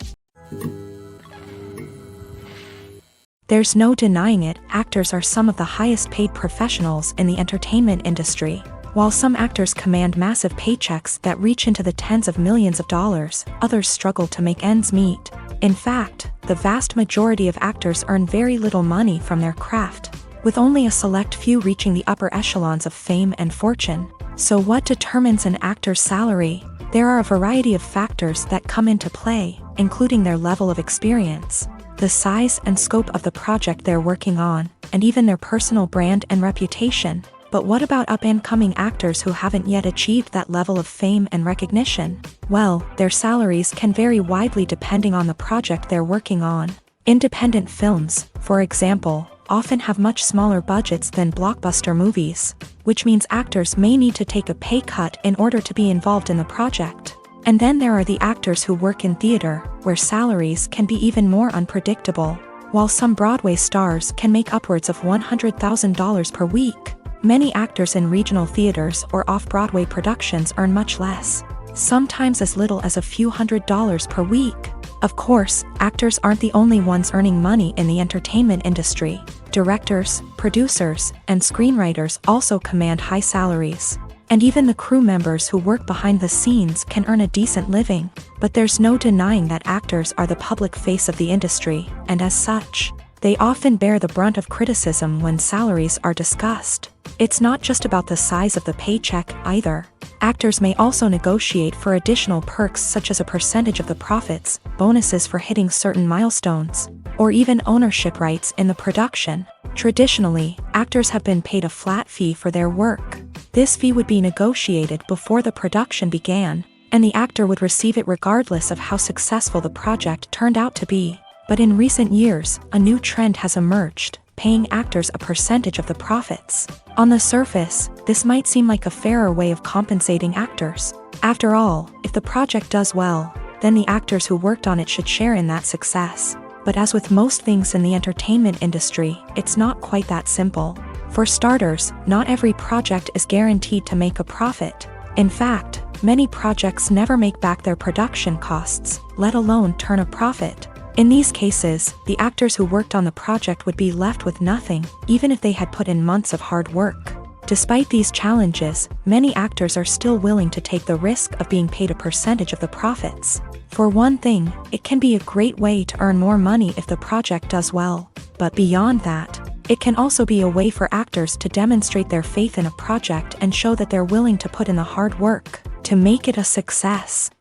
There's no denying it, actors are some of the highest paid professionals in the entertainment industry. While some actors command massive paychecks that reach into the tens of millions of dollars, others struggle to make ends meet. In fact, the vast majority of actors earn very little money from their craft, with only a select few reaching the upper echelons of fame and fortune. So what determines an actor's salary? There are a variety of factors that come into play, including their level of experience, the size and scope of the project they're working on, and even their personal brand and reputation. But what about up-and-coming actors who haven't yet achieved that level of fame and recognition? Well, their salaries can vary widely depending on the project they're working on. Independent films, for example, often have much smaller budgets than blockbuster movies, which means actors may need to take a pay cut in order to be involved in the project. And then there are the actors who work in theater, where salaries can be even more unpredictable. While some Broadway stars can make upwards of $100,000 per week, many actors in regional theaters or off-Broadway productions earn much less, sometimes as little as a few $100s per week. Of course, actors aren't the only ones earning money in the entertainment industry. Directors, producers, and screenwriters also command high salaries. And even the crew members who work behind the scenes can earn a decent living. But there's no denying that actors are the public face of the industry, and as such, they often bear the brunt of criticism when salaries are discussed. It's not just about the size of the paycheck either. Actors may also negotiate for additional perks such as a percentage of the profits, bonuses for hitting certain milestones, or even ownership rights in the production. Traditionally, actors have been paid a flat fee for their work. This fee would be negotiated before the production began, and the actor would receive it regardless of how successful the project turned out to be. But in recent years, a new trend has emerged, paying actors a percentage of the profits. On the surface, this might seem like a fairer way of compensating actors. After all, if the project does well, then the actors who worked on it should share in that success. But as with most things in the entertainment industry, it's not quite that simple. For starters, not every project is guaranteed to make a profit. In fact, many projects never make back their production costs, let alone turn a profit. In these cases, the actors who worked on the project would be left with nothing, even if they had put in months of hard work. Despite these challenges, many actors are still willing to take the risk of being paid a percentage of the profits. For one thing, it can be a great way to earn more money if the project does well. But beyond that, it can also be a way for actors to demonstrate their faith in a project and show that they're willing to put in the hard work to make it a success.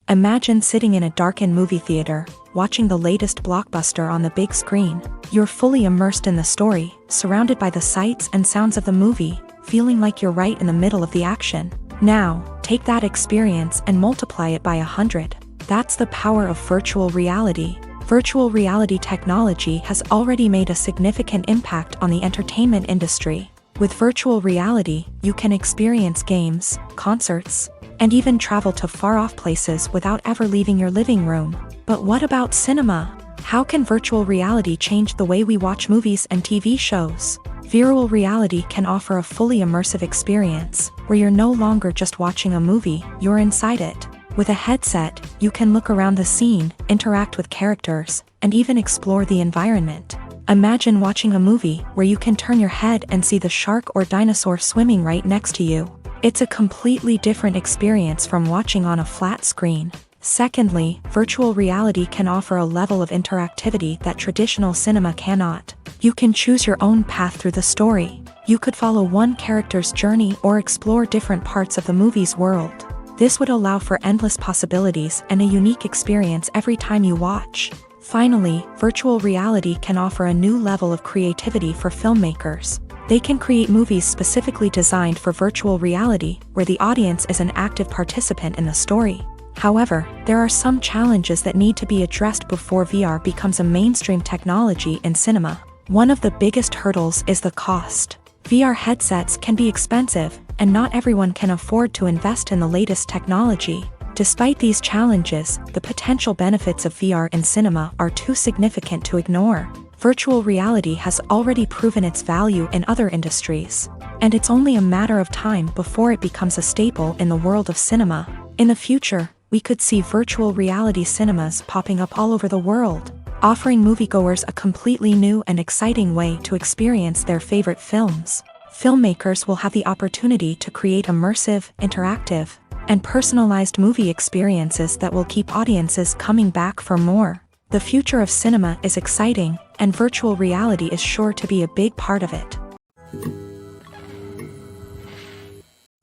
Imagine sitting in a darkened movie theater, watching the latest blockbuster on the big screen. You're fully immersed in the story, surrounded by the sights and sounds of the movie, feeling like you're right in the middle of the action. Now, take that experience and multiply it by 100. That's the power of virtual reality. Virtual reality technology has already made a significant impact on the entertainment industry. With virtual reality, you can experience games, concerts, and even travel to far-off places without ever leaving your living room. But what about cinema? How can virtual reality change the way we watch movies and TV shows? Virtual reality can offer a fully immersive experience, where you're no longer just watching a movie, you're inside it. With a headset, you can look around the scene, interact with characters, and even explore the environment. Imagine watching a movie where you can turn your head and see the shark or dinosaur swimming right next to you. It's a completely different experience from watching on a flat screen. Secondly, virtual reality can offer a level of interactivity that traditional cinema cannot. You can choose your own path through the story. You could follow one character's journey or explore different parts of the movie's world. This would allow for endless possibilities and a unique experience every time you watch. Finally, virtual reality can offer a new level of creativity for filmmakers. They can create movies specifically designed for virtual reality, where the audience is an active participant in the story. However, there are some challenges that need to be addressed before VR becomes a mainstream technology in cinema. One of the biggest hurdles is the cost. VR headsets can be expensive, and not everyone can afford to invest in the latest technology. Despite these challenges, the potential benefits of VR in cinema are too significant to ignore. Virtual reality has already proven its value in other industries, and it's only a matter of time before it becomes a staple in the world of cinema. In the future, we could see virtual reality cinemas popping up all over the world, offering moviegoers a completely new and exciting way to experience their favorite films. Filmmakers will have the opportunity to create immersive, interactive, and personalized movie experiences that will keep audiences coming back for more. The future of cinema is exciting, and virtual reality is sure to be a big part of it.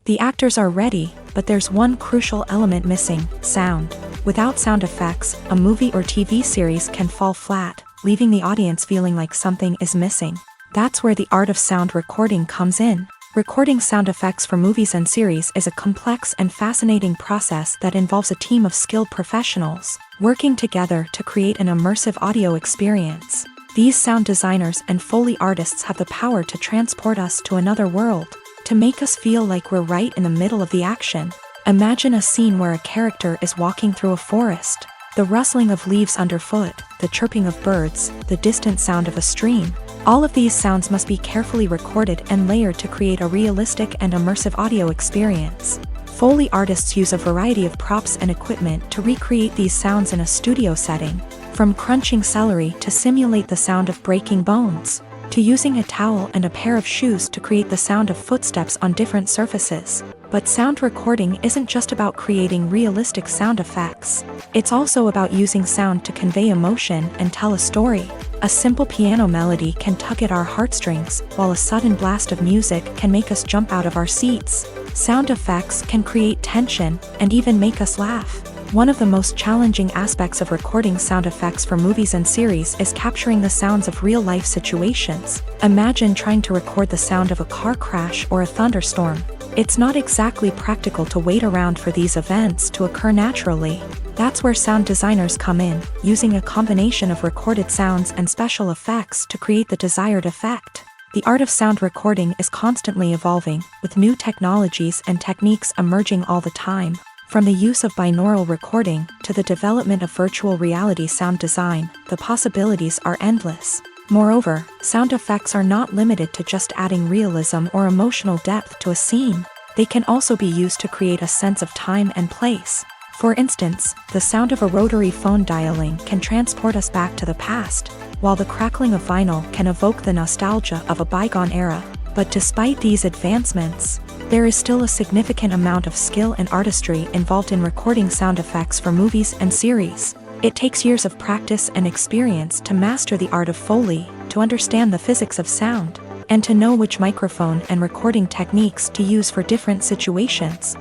The actors are ready, but there's one crucial element missing: sound. Without sound effects, a movie or TV series can fall flat, leaving the audience feeling like something is missing. That's where the art of sound recording comes in. Recording sound effects for movies and series is a complex and fascinating process that involves a team of skilled professionals working together to create an immersive audio experience. These sound designers and Foley artists have the power to transport us to another world, to make us feel like we're right in the middle of the action. Imagine a scene where a character is walking through a forest. The rustling of leaves underfoot, the chirping of birds, the distant sound of a stream. All of these sounds must be carefully recorded and layered to create a realistic and immersive audio experience. Foley artists use a variety of props and equipment to recreate these sounds in a studio setting, from crunching celery to simulate the sound of breaking bones, to using a towel and a pair of shoes to create the sound of footsteps on different surfaces. But sound recording isn't just about creating realistic sound effects. It's also about using sound to convey emotion and tell a story. A simple piano melody can tug at our heartstrings, while a sudden blast of music can make us jump out of our seats. Sound effects can create tension and even make us laugh. One of the most challenging aspects of recording sound effects for movies and series is capturing the sounds of real-life situations. Imagine trying to record the sound of a car crash or a thunderstorm. It's not exactly practical to wait around for these events to occur naturally. That's where sound designers come in, using a combination of recorded sounds and special effects to create the desired effect. The art of sound recording is constantly evolving, with new technologies and techniques emerging all the time. From the use of binaural recording to the development of virtual reality sound design, the possibilities are endless. Moreover, sound effects are not limited to just adding realism or emotional depth to a scene. They can also be used to create a sense of time and place. For instance, the sound of a rotary phone dialing can transport us back to the past, while the crackling of vinyl can evoke the nostalgia of a bygone era. But despite these advancements, there is still a significant amount of skill and artistry involved in recording sound effects for movies and series. It takes years of practice and experience to master the art of Foley, to understand the physics of sound, and to know which microphone and recording techniques to use for different situations.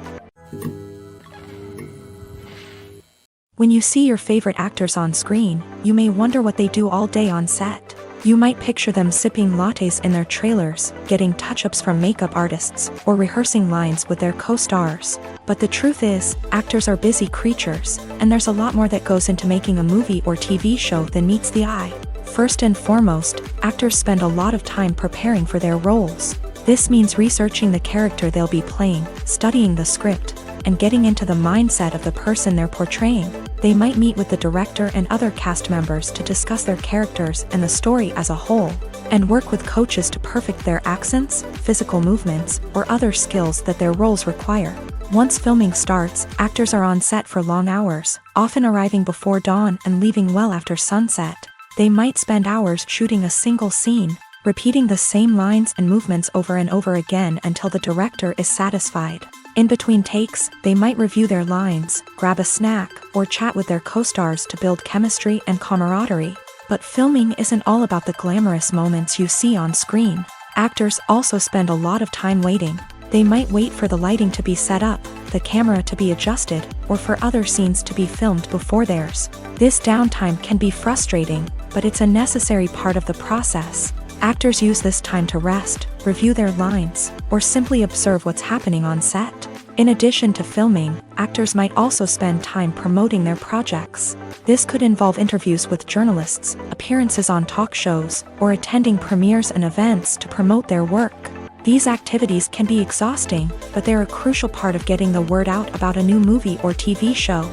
When you see your favorite actors on screen, you may wonder what they do all day on set. You might picture them sipping lattes in their trailers, getting touch-ups from makeup artists, or rehearsing lines with their co-stars. But the truth is, actors are busy creatures, and there's a lot more that goes into making a movie or TV show than meets the eye. First and foremost, actors spend a lot of time preparing for their roles. This means researching the character they'll be playing, studying the script, and getting into the mindset of the person they're portraying. They might meet with the director and other cast members to discuss their characters and the story as a whole, and work with coaches to perfect their accents, physical movements, or other skills that their roles require. Once filming starts, actors are on set for long hours, often arriving before dawn and leaving well after sunset. They might spend hours shooting a single scene, repeating the same lines and movements over and over again until the director is satisfied. In between takes, they might review their lines, grab a snack, or chat with their co-stars to build chemistry and camaraderie. But filming isn't all about the glamorous moments you see on screen. Actors also spend a lot of time waiting. They might wait for the lighting to be set up, the camera to be adjusted, or for other scenes to be filmed before theirs. This downtime can be frustrating, but it's a necessary part of the process. Actors use this time to rest, review their lines, or simply observe what's happening on set. In addition to filming, actors might also spend time promoting their projects. This could involve interviews with journalists, appearances on talk shows, or attending premieres and events to promote their work. These activities can be exhausting, but they're a crucial part of getting the word out about a new movie or TV show.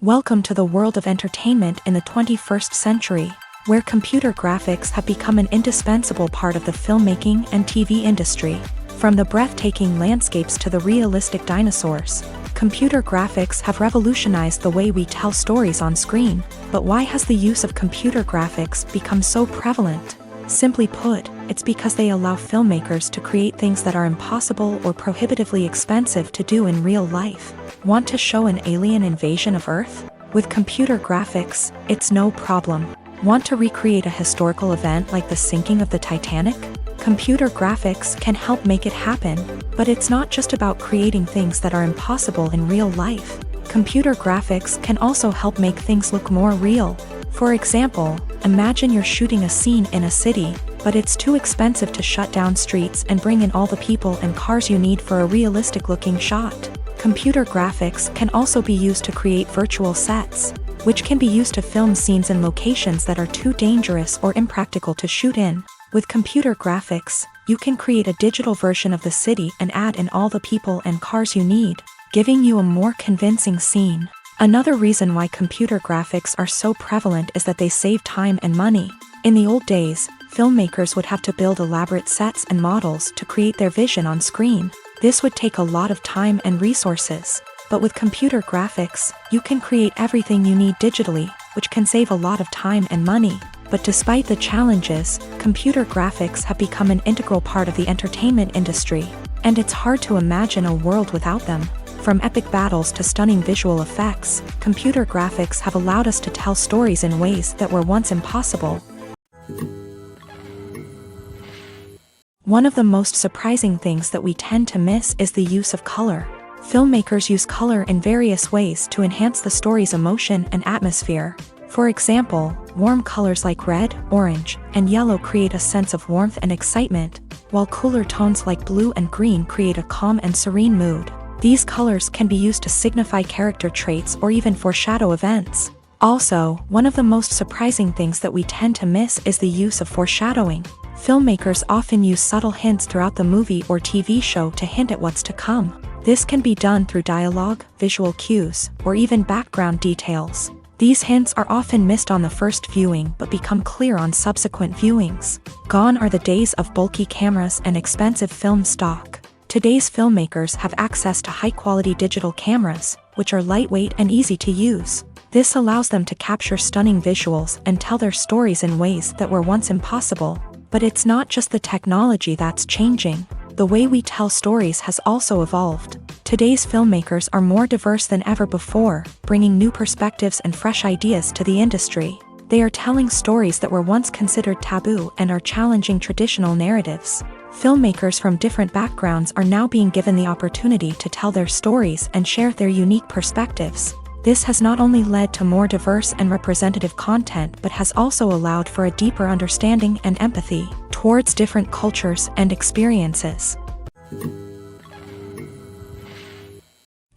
Welcome to the world of entertainment in the 21st century, where computer graphics have become an indispensable part of the filmmaking and TV industry. From the breathtaking landscapes to the realistic dinosaurs, computer graphics have revolutionized the way we tell stories on screen. But why has the use of computer graphics become so prevalent? Simply put, it's because they allow filmmakers to create things that are impossible or prohibitively expensive to do in real life. Want to show an alien invasion of Earth? With computer graphics, it's no problem. Want to recreate a historical event like the sinking of the Titanic? Computer graphics can help make it happen, but it's not just about creating things that are impossible in real life. Computer graphics can also help make things look more real. For example, imagine you're shooting a scene in a city, but it's too expensive to shut down streets and bring in all the people and cars you need for a realistic-looking shot. Computer graphics can also be used to create virtual sets, which can be used to film scenes in locations that are too dangerous or impractical to shoot in. With computer graphics, you can create a digital version of the city and add in all the people and cars you need, giving you a more convincing scene. Another reason why computer graphics are so prevalent is that they save time and money. In the old days, filmmakers would have to build elaborate sets and models to create their vision on screen. This would take a lot of time and resources. But with computer graphics, you can create everything you need digitally, which can save a lot of time and money. But despite the challenges, computer graphics have become an integral part of the entertainment industry, and it's hard to imagine a world without them. From epic battles to stunning visual effects, computer graphics have allowed us to tell stories in ways that were once impossible. One of the most surprising things that we tend to miss is the use of color. Filmmakers use color in various ways to enhance the story's emotion and atmosphere. For example, warm colors like red, orange, and yellow create a sense of warmth and excitement, while cooler tones like blue and green create a calm and serene mood. These colors can be used to signify character traits or even foreshadow events. Also, one of the most surprising things that we tend to miss is the use of foreshadowing. Filmmakers often use subtle hints throughout the movie or TV show to hint at what's to come. This can be done through dialogue, visual cues, or even background details. These hints are often missed on the first viewing but become clear on subsequent viewings. Gone are the days of bulky cameras and expensive film stock. Today's filmmakers have access to high-quality digital cameras, which are lightweight and easy to use. This allows them to capture stunning visuals and tell their stories in ways that were once impossible. But it's not just the technology that's changing. The way we tell stories has also evolved. Today's filmmakers are more diverse than ever before, bringing new perspectives and fresh ideas to the industry. They are telling stories that were once considered taboo and are challenging traditional narratives. Filmmakers from different backgrounds are now being given the opportunity to tell their stories and share their unique perspectives. This has not only led to more diverse and representative content but has also allowed for a deeper understanding and empathy towards different cultures and experiences.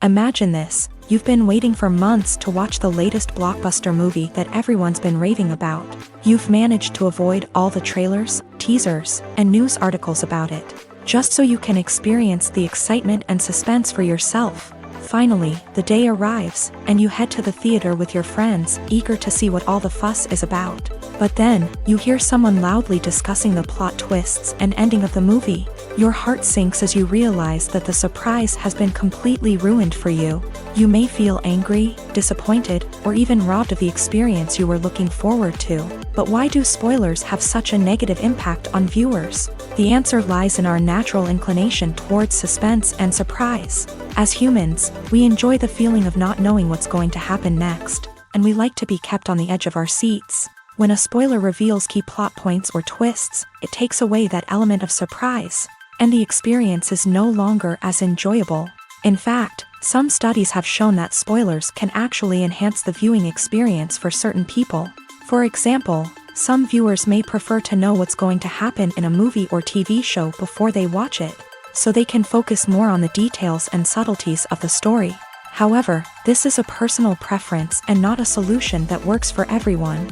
Imagine this: you've been waiting for months to watch the latest blockbuster movie that everyone's been raving about. You've managed to avoid all the trailers, teasers, and news articles about it, just so you can experience the excitement and suspense for yourself. Finally, the day arrives, and you head to the theater with your friends, eager to see what all the fuss is about. But then, you hear someone loudly discussing the plot twists and ending of the movie. Your heart sinks as you realize that the surprise has been completely ruined for you. You may feel angry, disappointed, or even robbed of the experience you were looking forward to. But why do spoilers have such a negative impact on viewers? The answer lies in our natural inclination towards suspense and surprise. As humans, we enjoy the feeling of not knowing what's going to happen next, and we like to be kept on the edge of our seats. When a spoiler reveals key plot points or twists, it takes away that element of surprise, and the experience is no longer as enjoyable. In fact, some studies have shown that spoilers can actually enhance the viewing experience for certain people. For example, some viewers may prefer to know what's going to happen in a movie or TV show before they watch it, so they can focus more on the details and subtleties of the story. However, this is a personal preference and not a solution that works for everyone.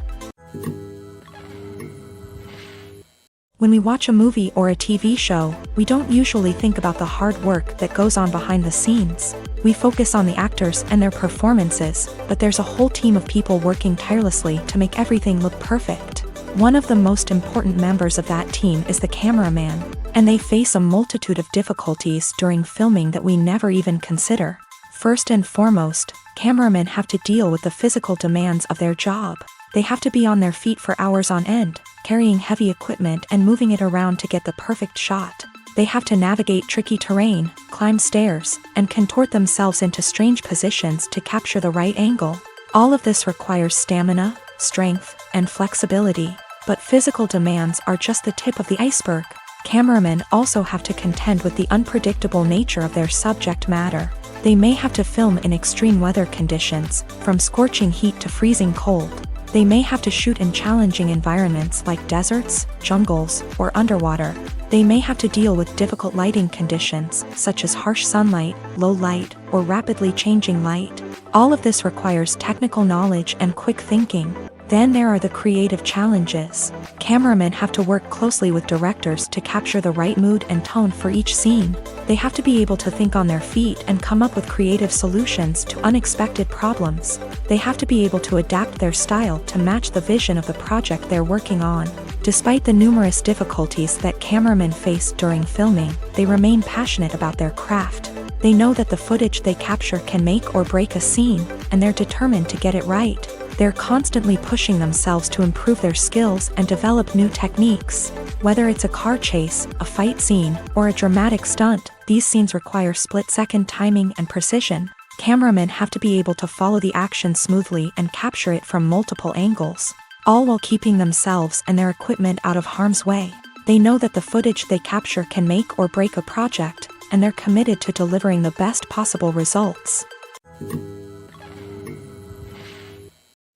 When we watch a movie or a TV show, we don't usually think about the hard work that goes on behind the scenes. We focus on the actors and their performances, but there's a whole team of people working tirelessly to make everything look perfect. One of the most important members of that team is the cameraman, and they face a multitude of difficulties during filming that we never even consider. First and foremost, cameramen have to deal with the physical demands of their job. They have to be on their feet for hours on end, carrying heavy equipment and moving it around to get the perfect shot. They have to navigate tricky terrain, climb stairs, and contort themselves into strange positions to capture the right angle. All of this requires stamina, strength, and flexibility. But physical demands are just the tip of the iceberg. Cameramen also have to contend with the unpredictable nature of their subject matter. They may have to film in extreme weather conditions, from scorching heat to freezing cold. They may have to shoot in challenging environments like deserts, jungles, or underwater. They may have to deal with difficult lighting conditions, such as harsh sunlight, low light, or rapidly changing light. All of this requires technical knowledge and quick thinking. Then there are the creative challenges. Cameramen have to work closely with directors to capture the right mood and tone for each scene. They have to be able to think on their feet and come up with creative solutions to unexpected problems. They have to be able to adapt their style to match the vision of the project they're working on. Despite the numerous difficulties that cameramen face during filming, they remain passionate about their craft. They know that the footage they capture can make or break a scene, and they're determined to get it right. They're constantly pushing themselves to improve their skills and develop new techniques. Whether it's a car chase, a fight scene, or a dramatic stunt, these scenes require split-second timing and precision. Cameramen have to be able to follow the action smoothly and capture it from multiple angles, all while keeping themselves and their equipment out of harm's way. They know that the footage they capture can make or break a project, and they're committed to delivering the best possible results.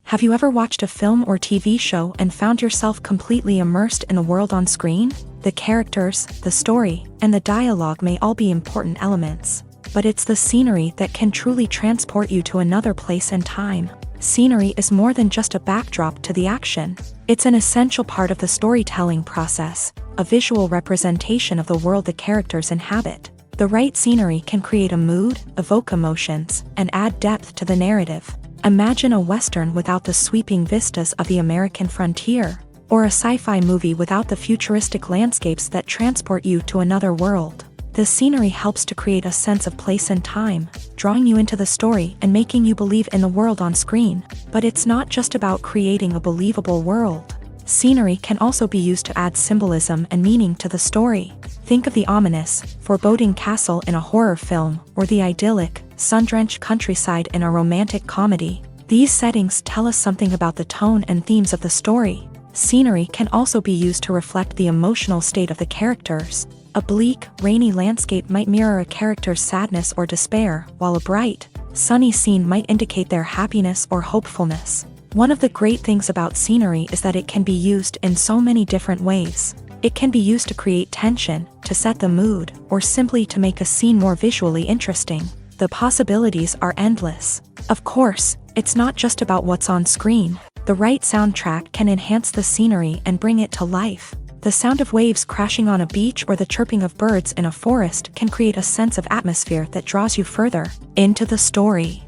Have you ever watched a film or TV show and found yourself completely immersed in the world on screen? The characters, the story, and the dialogue may all be important elements, but it's the scenery that can truly transport you to another place and time. Scenery is more than just a backdrop to the action. It's an essential part of the storytelling process, a visual representation of the world the characters inhabit. The right scenery can create a mood, evoke emotions, and add depth to the narrative. Imagine a Western without the sweeping vistas of the American frontier, or a sci-fi movie without the futuristic landscapes that transport you to another world. The scenery helps to create a sense of place and time, drawing you into the story and making you believe in the world on screen. But it's not just about creating a believable world. Scenery can also be used to add symbolism and meaning to the story. Think of the ominous, foreboding castle in a horror film, or the idyllic, sun-drenched countryside in a romantic comedy. These settings tell us something about the tone and themes of the story. Scenery can also be used to reflect the emotional state of the characters. A bleak, rainy landscape might mirror a character's sadness or despair, while a bright, sunny scene might indicate their happiness or hopefulness. One of the great things about scenery is that it can be used in so many different ways. It can be used to create tension, to set the mood, or simply to make a scene more visually interesting. The possibilities are endless. Of course, it's not just about what's on screen. The right soundtrack can enhance the scenery and bring it to life. The sound of waves crashing on a beach or the chirping of birds in a forest can create a sense of atmosphere that draws you further into the story.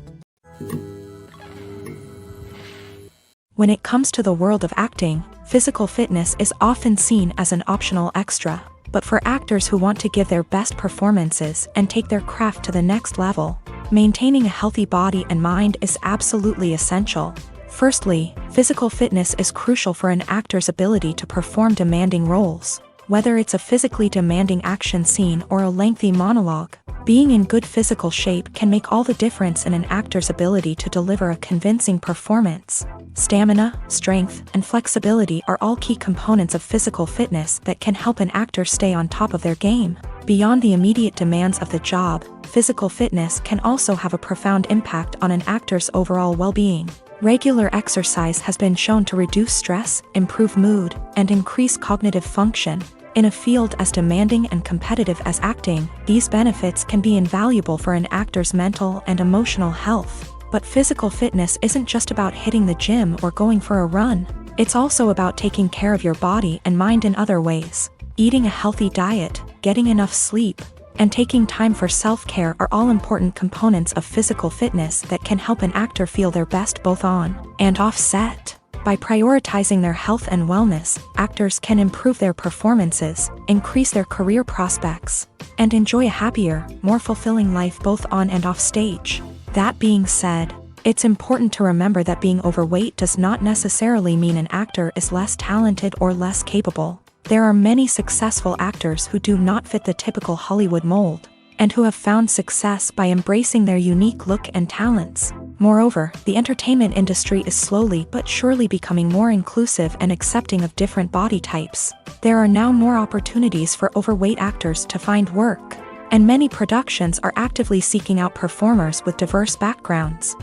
When it comes to the world of acting, physical fitness is often seen as an optional extra. But for actors who want to give their best performances and take their craft to the next level, maintaining a healthy body and mind is absolutely essential. Firstly, physical fitness is crucial for an actor's ability to perform demanding roles. Whether it's a physically demanding action scene or a lengthy monologue, being in good physical shape can make all the difference in an actor's ability to deliver a convincing performance. Stamina, strength, and flexibility are all key components of physical fitness that can help an actor stay on top of their game. Beyond the immediate demands of the job, physical fitness can also have a profound impact on an actor's overall well-being. Regular exercise has been shown to reduce stress, improve mood, and increase cognitive function. In a field as demanding and competitive as acting, these benefits can be invaluable for an actor's mental and emotional health. But physical fitness isn't just about hitting the gym or going for a run. It's also about taking care of your body and mind in other ways. Eating a healthy diet, getting enough sleep, and taking time for self-care are all important components of physical fitness that can help an actor feel their best both on and off set. By prioritizing their health and wellness, actors can improve their performances, increase their career prospects, and enjoy a happier, more fulfilling life both on and off stage. That being said, it's important to remember that being overweight does not necessarily mean an actor is less talented or less capable. There are many successful actors who do not fit the typical Hollywood mold, and who have found success by embracing their unique look and talents. Moreover, the entertainment industry is slowly but surely becoming more inclusive and accepting of different body types. There are now more opportunities for overweight actors to find work, and many productions are actively seeking out performers with diverse backgrounds.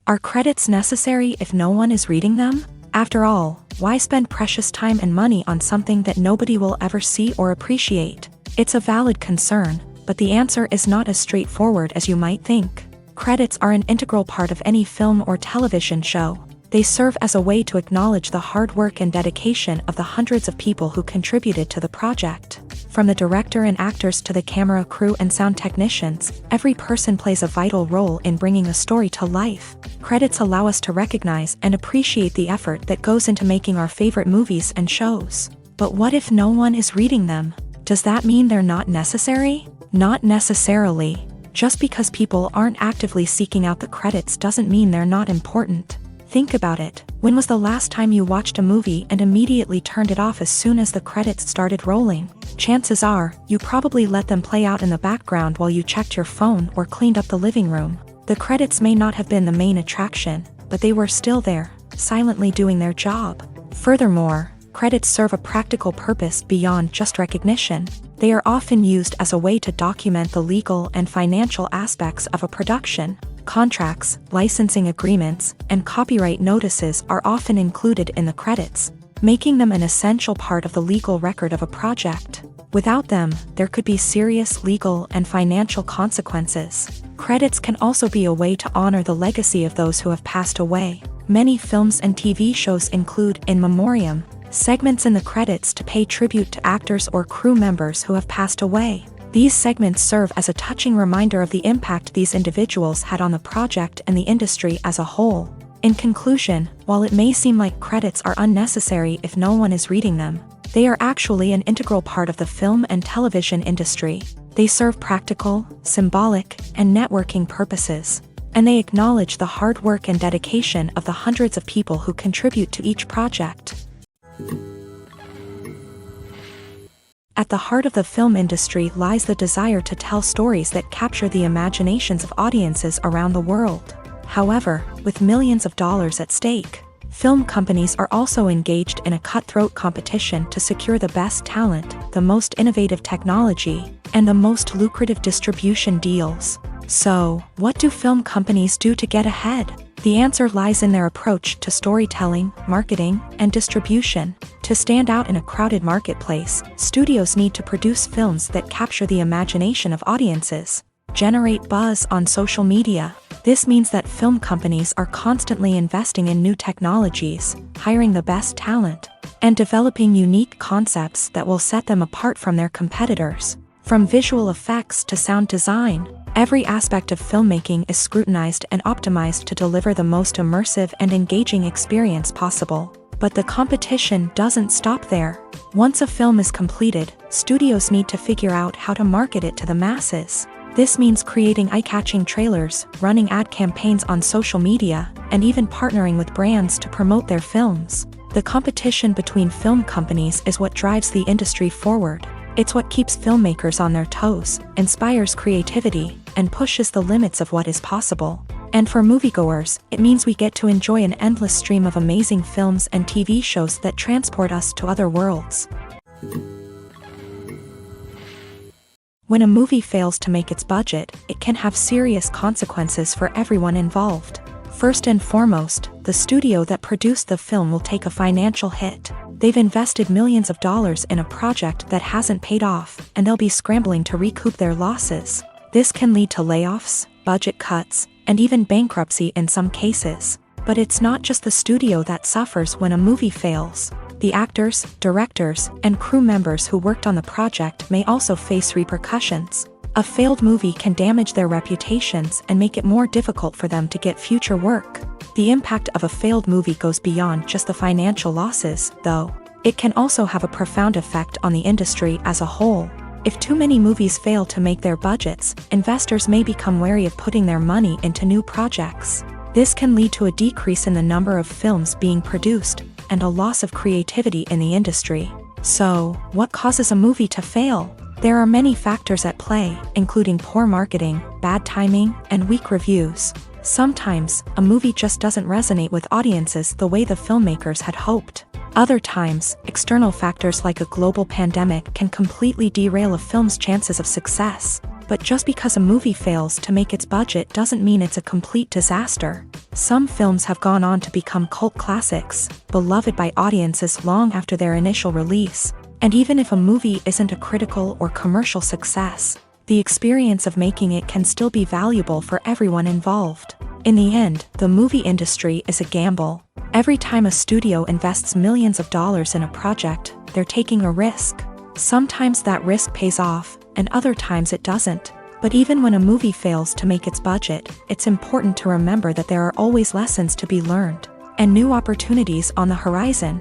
Are credits necessary if no one is reading them? After all, why spend precious time and money on something that nobody will ever see or appreciate? It's a valid concern, but the answer is not as straightforward as you might think. Credits are an integral part of any film or television show. They serve as a way to acknowledge the hard work and dedication of the hundreds of people who contributed to the project. From the director and actors to the camera crew and sound technicians, every person plays a vital role in bringing a story to life. Credits allow us to recognize and appreciate the effort that goes into making our favorite movies and shows. But what if no one is reading them? Does that mean they're not necessary? Not necessarily. Just because people aren't actively seeking out the credits doesn't mean they're not important. Think about it. When was the last time you watched a movie and immediately turned it off as soon as the credits started rolling? Chances are, you probably let them play out in the background while you checked your phone or cleaned up the living room. The credits may not have been the main attraction, but they were still there, silently doing their job. Furthermore, Credits serve a practical purpose beyond just recognition. They are often used as a way to document the legal and financial aspects of a production. Contracts, licensing agreements, and copyright notices are often included in the credits, making them an essential part of the legal record of a project. Without them, there could be serious legal and financial consequences. Credits can also be a way to honor the legacy of those who have passed away. Many films and TV shows include in memoriam segments in the credits to pay tribute to actors or crew members who have passed away. These segments serve as a touching reminder of the impact these individuals had on the project and the industry as a whole. In conclusion, while it may seem like credits are unnecessary if no one is reading them, they are actually an integral part of the film and television industry. They serve practical, symbolic, and networking purposes, and they acknowledge the hard work and dedication of the hundreds of people who contribute to each project. At the heart of the film industry lies the desire to tell stories that capture the imaginations of audiences around the world. However, with millions of dollars at stake, film companies are also engaged in a cutthroat competition to secure the best talent, the most innovative technology, and the most lucrative distribution deals. So, what do film companies do to get ahead? The answer lies in their approach to storytelling, marketing, and distribution. To stand out in a crowded marketplace, studios need to produce films that capture the imagination of audiences, generate buzz on social media. This means that film companies are constantly investing in new technologies, hiring the best talent, and developing unique concepts that will set them apart from their competitors. From visual effects to sound design, every aspect of filmmaking is scrutinized and optimized to deliver the most immersive and engaging experience possible. But the competition doesn't stop there. Once a film is completed, studios need to figure out how to market it to the masses. This means creating eye-catching trailers, running ad campaigns on social media, and even partnering with brands to promote their films. The competition between film companies is what drives the industry forward. It's what keeps filmmakers on their toes, inspires creativity, and pushes the limits of what is possible. And for moviegoers, it means we get to enjoy an endless stream of amazing films and TV shows that transport us to other worlds. When a movie fails to make its budget, it can have serious consequences for everyone involved. First and foremost, the studio that produced the film will take a financial hit. They've invested millions of dollars in a project that hasn't paid off, and they'll be scrambling to recoup their losses. This can lead to layoffs, budget cuts, and even bankruptcy in some cases. But it's not just the studio that suffers when a movie fails. The actors, directors, and crew members who worked on the project may also face repercussions. A failed movie can damage their reputations and make it more difficult for them to get future work. The impact of a failed movie goes beyond just the financial losses, though. It can also have a profound effect on the industry as a whole. If too many movies fail to make their budgets, investors may become wary of putting their money into new projects. This can lead to a decrease in the number of films being produced, and a loss of creativity in the industry. So, what causes a movie to fail? There are many factors at play, including poor marketing, bad timing, and weak reviews. Sometimes, a movie just doesn't resonate with audiences the way the filmmakers had hoped. Other times, external factors like a global pandemic can completely derail a film's chances of success. But just because a movie fails to make its budget doesn't mean it's a complete disaster. Some films have gone on to become cult classics, beloved by audiences long after their initial release. And even if a movie isn't a critical or commercial success, the experience of making it can still be valuable for everyone involved. In the end, the movie industry is a gamble. Every time a studio invests millions of dollars in a project, they're taking a risk. Sometimes that risk pays off, and other times it doesn't. But even when a movie fails to make its budget, it's important to remember that there are always lessons to be learned, and new opportunities on the horizon.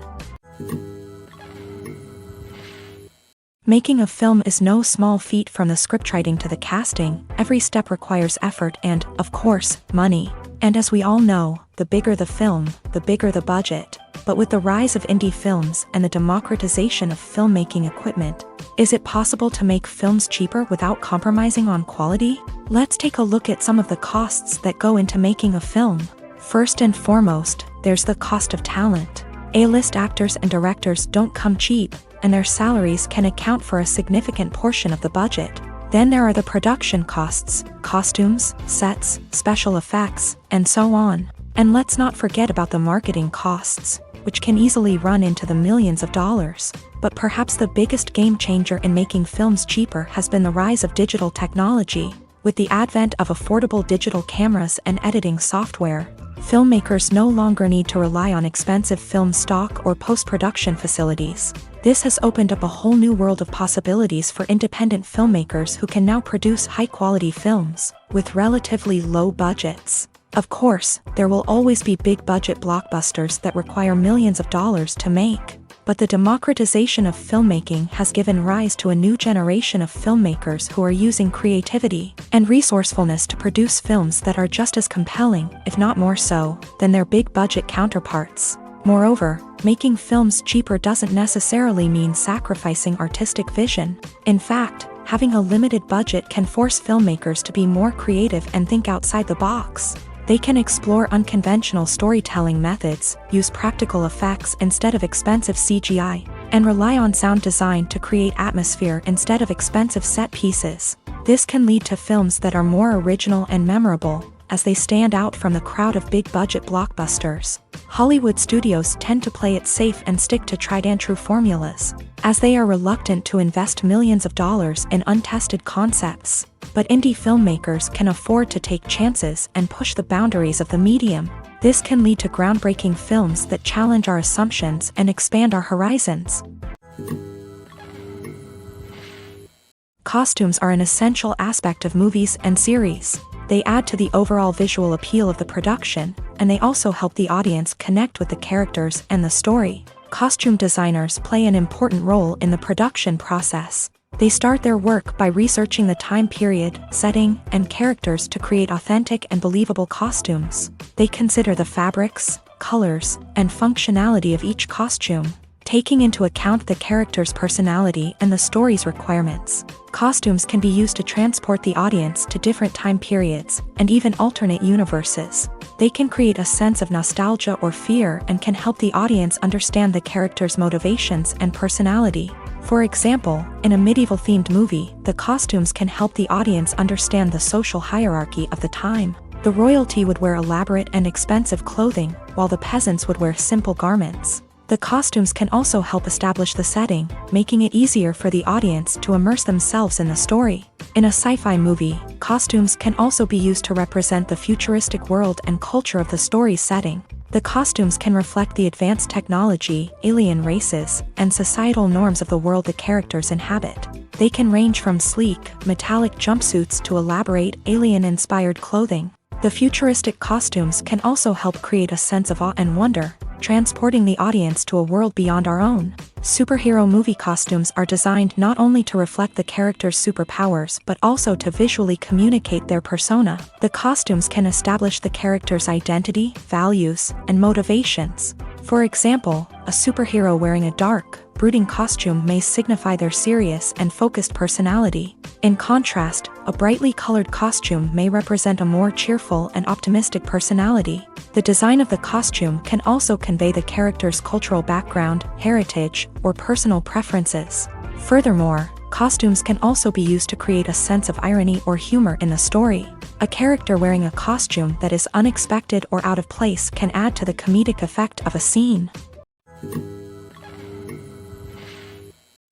Making a film is no small feat. From the scriptwriting to the casting, every step requires effort and, of course, money. And as we all know, the bigger the film, the bigger the budget. But with the rise of indie films and the democratization of filmmaking equipment, is it possible to make films cheaper without compromising on quality? Let's take a look at some of the costs that go into making a film. First and foremost, there's the cost of talent. A-list actors and directors don't come cheap, and their salaries can account for a significant portion of the budget. Then there are the production costs, costumes, sets, special effects, and so on. And let's not forget about the marketing costs, which can easily run into the millions of dollars. But perhaps the biggest game changer in making films cheaper has been the rise of digital technology. With the advent of affordable digital cameras and editing software, filmmakers no longer need to rely on expensive film stock or post-production facilities. This has opened up a whole new world of possibilities for independent filmmakers who can now produce high-quality films with relatively low budgets. Of course, there will always be big-budget blockbusters that require millions of dollars to make. But the democratization of filmmaking has given rise to a new generation of filmmakers who are using creativity and resourcefulness to produce films that are just as compelling, if not more so, than their big-budget counterparts. Moreover, making films cheaper doesn't necessarily mean sacrificing artistic vision. In fact, having a limited budget can force filmmakers to be more creative and think outside the box. They can explore unconventional storytelling methods, use practical effects instead of expensive CGI, and rely on sound design to create atmosphere instead of expensive set pieces. This can lead to films that are more original and memorable, as they stand out from the crowd of big-budget blockbusters. Hollywood studios tend to play it safe and stick to tried-and-true formulas, as they are reluctant to invest millions of dollars in untested concepts. But indie filmmakers can afford to take chances and push the boundaries of the medium. This can lead to groundbreaking films that challenge our assumptions and expand our horizons. Costumes are an essential aspect of movies and series. They add to the overall visual appeal of the production, and they also help the audience connect with the characters and the story. Costume designers play an important role in the production process. They start their work by researching the time period, setting, and characters to create authentic and believable costumes. They consider the fabrics, colors, and functionality of each costume, taking into account the character's personality and the story's requirements. Costumes can be used to transport the audience to different time periods and even alternate universes. They can create a sense of nostalgia or fear and can help the audience understand the character's motivations and personality. For example, in a medieval-themed movie, the costumes can help the audience understand the social hierarchy of the time. The royalty would wear elaborate and expensive clothing, while the peasants would wear simple garments. The costumes can also help establish the setting, making it easier for the audience to immerse themselves in the story. In a sci-fi movie, costumes can also be used to represent the futuristic world and culture of the story's setting. The costumes can reflect the advanced technology, alien races, and societal norms of the world the characters inhabit. They can range from sleek, metallic jumpsuits to elaborate, alien-inspired clothing. The futuristic costumes can also help create a sense of awe and wonder, transporting the audience to a world beyond our own. Superhero movie costumes are designed not only to reflect the character's superpowers but also to visually communicate their persona. The costumes can establish the character's identity, values, and motivations. For example, a superhero wearing a dark, brooding costume may signify their serious and focused personality. In contrast, a brightly colored costume may represent a more cheerful and optimistic personality. The design of the costume can also convey the character's cultural background, heritage, or personal preferences. Furthermore, costumes can also be used to create a sense of irony or humor in the story. A character wearing a costume that is unexpected or out of place can add to the comedic effect of a scene.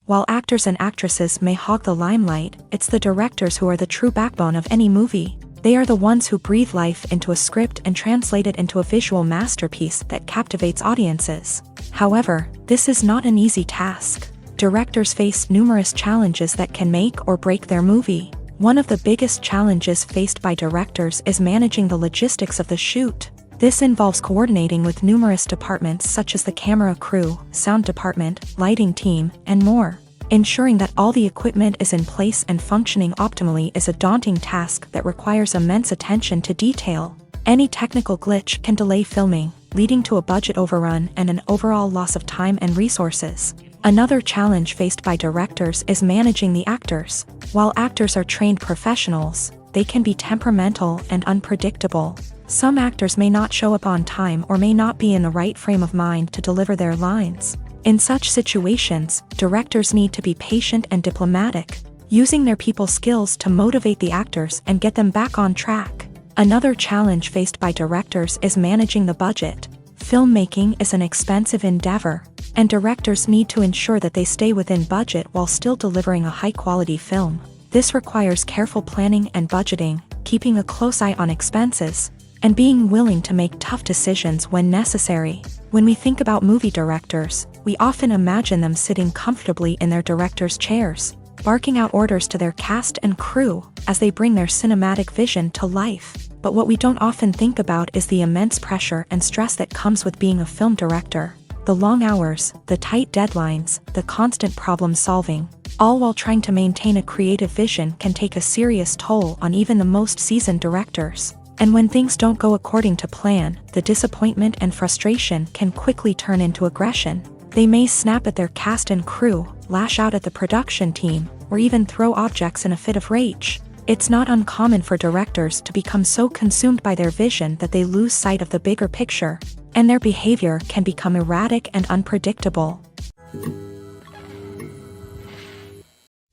While actors and actresses may hog the limelight, it's the directors who are the true backbone of any movie. They are the ones who breathe life into a script and translate it into a visual masterpiece that captivates audiences. However, this is not an easy task. Directors face numerous challenges that can make or break their movie. One of the biggest challenges faced by directors is managing the logistics of the shoot. This involves coordinating with numerous departments such as the camera crew, sound department, lighting team, and more. Ensuring that all the equipment is in place and functioning optimally is a daunting task that requires immense attention to detail. Any technical glitch can delay filming, leading to a budget overrun and an overall loss of time and resources. Another challenge faced by directors is managing the actors. While actors are trained professionals, they can be temperamental and unpredictable. Some actors may not show up on time or may not be in the right frame of mind to deliver their lines. In such situations, directors need to be patient and diplomatic, using their people skills to motivate the actors and get them back on track. Another challenge faced by directors is managing the budget. Filmmaking is an expensive endeavor, and directors need to ensure that they stay within budget while still delivering a high-quality film. This requires careful planning and budgeting, keeping a close eye on expenses, and being willing to make tough decisions when necessary. When we think about movie directors, we often imagine them sitting comfortably in their director's chairs, barking out orders to their cast and crew as they bring their cinematic vision to life. But what we don't often think about is the immense pressure and stress that comes with being a film director. The long hours, the tight deadlines, the constant problem solving, all while trying to maintain a creative vision can take a serious toll on even the most seasoned directors. And when things don't go according to plan, the disappointment and frustration can quickly turn into aggression. They may snap at their cast and crew, lash out at the production team, or even throw objects in a fit of rage. It's not uncommon for directors to become so consumed by their vision that they lose sight of the bigger picture, and their behavior can become erratic and unpredictable.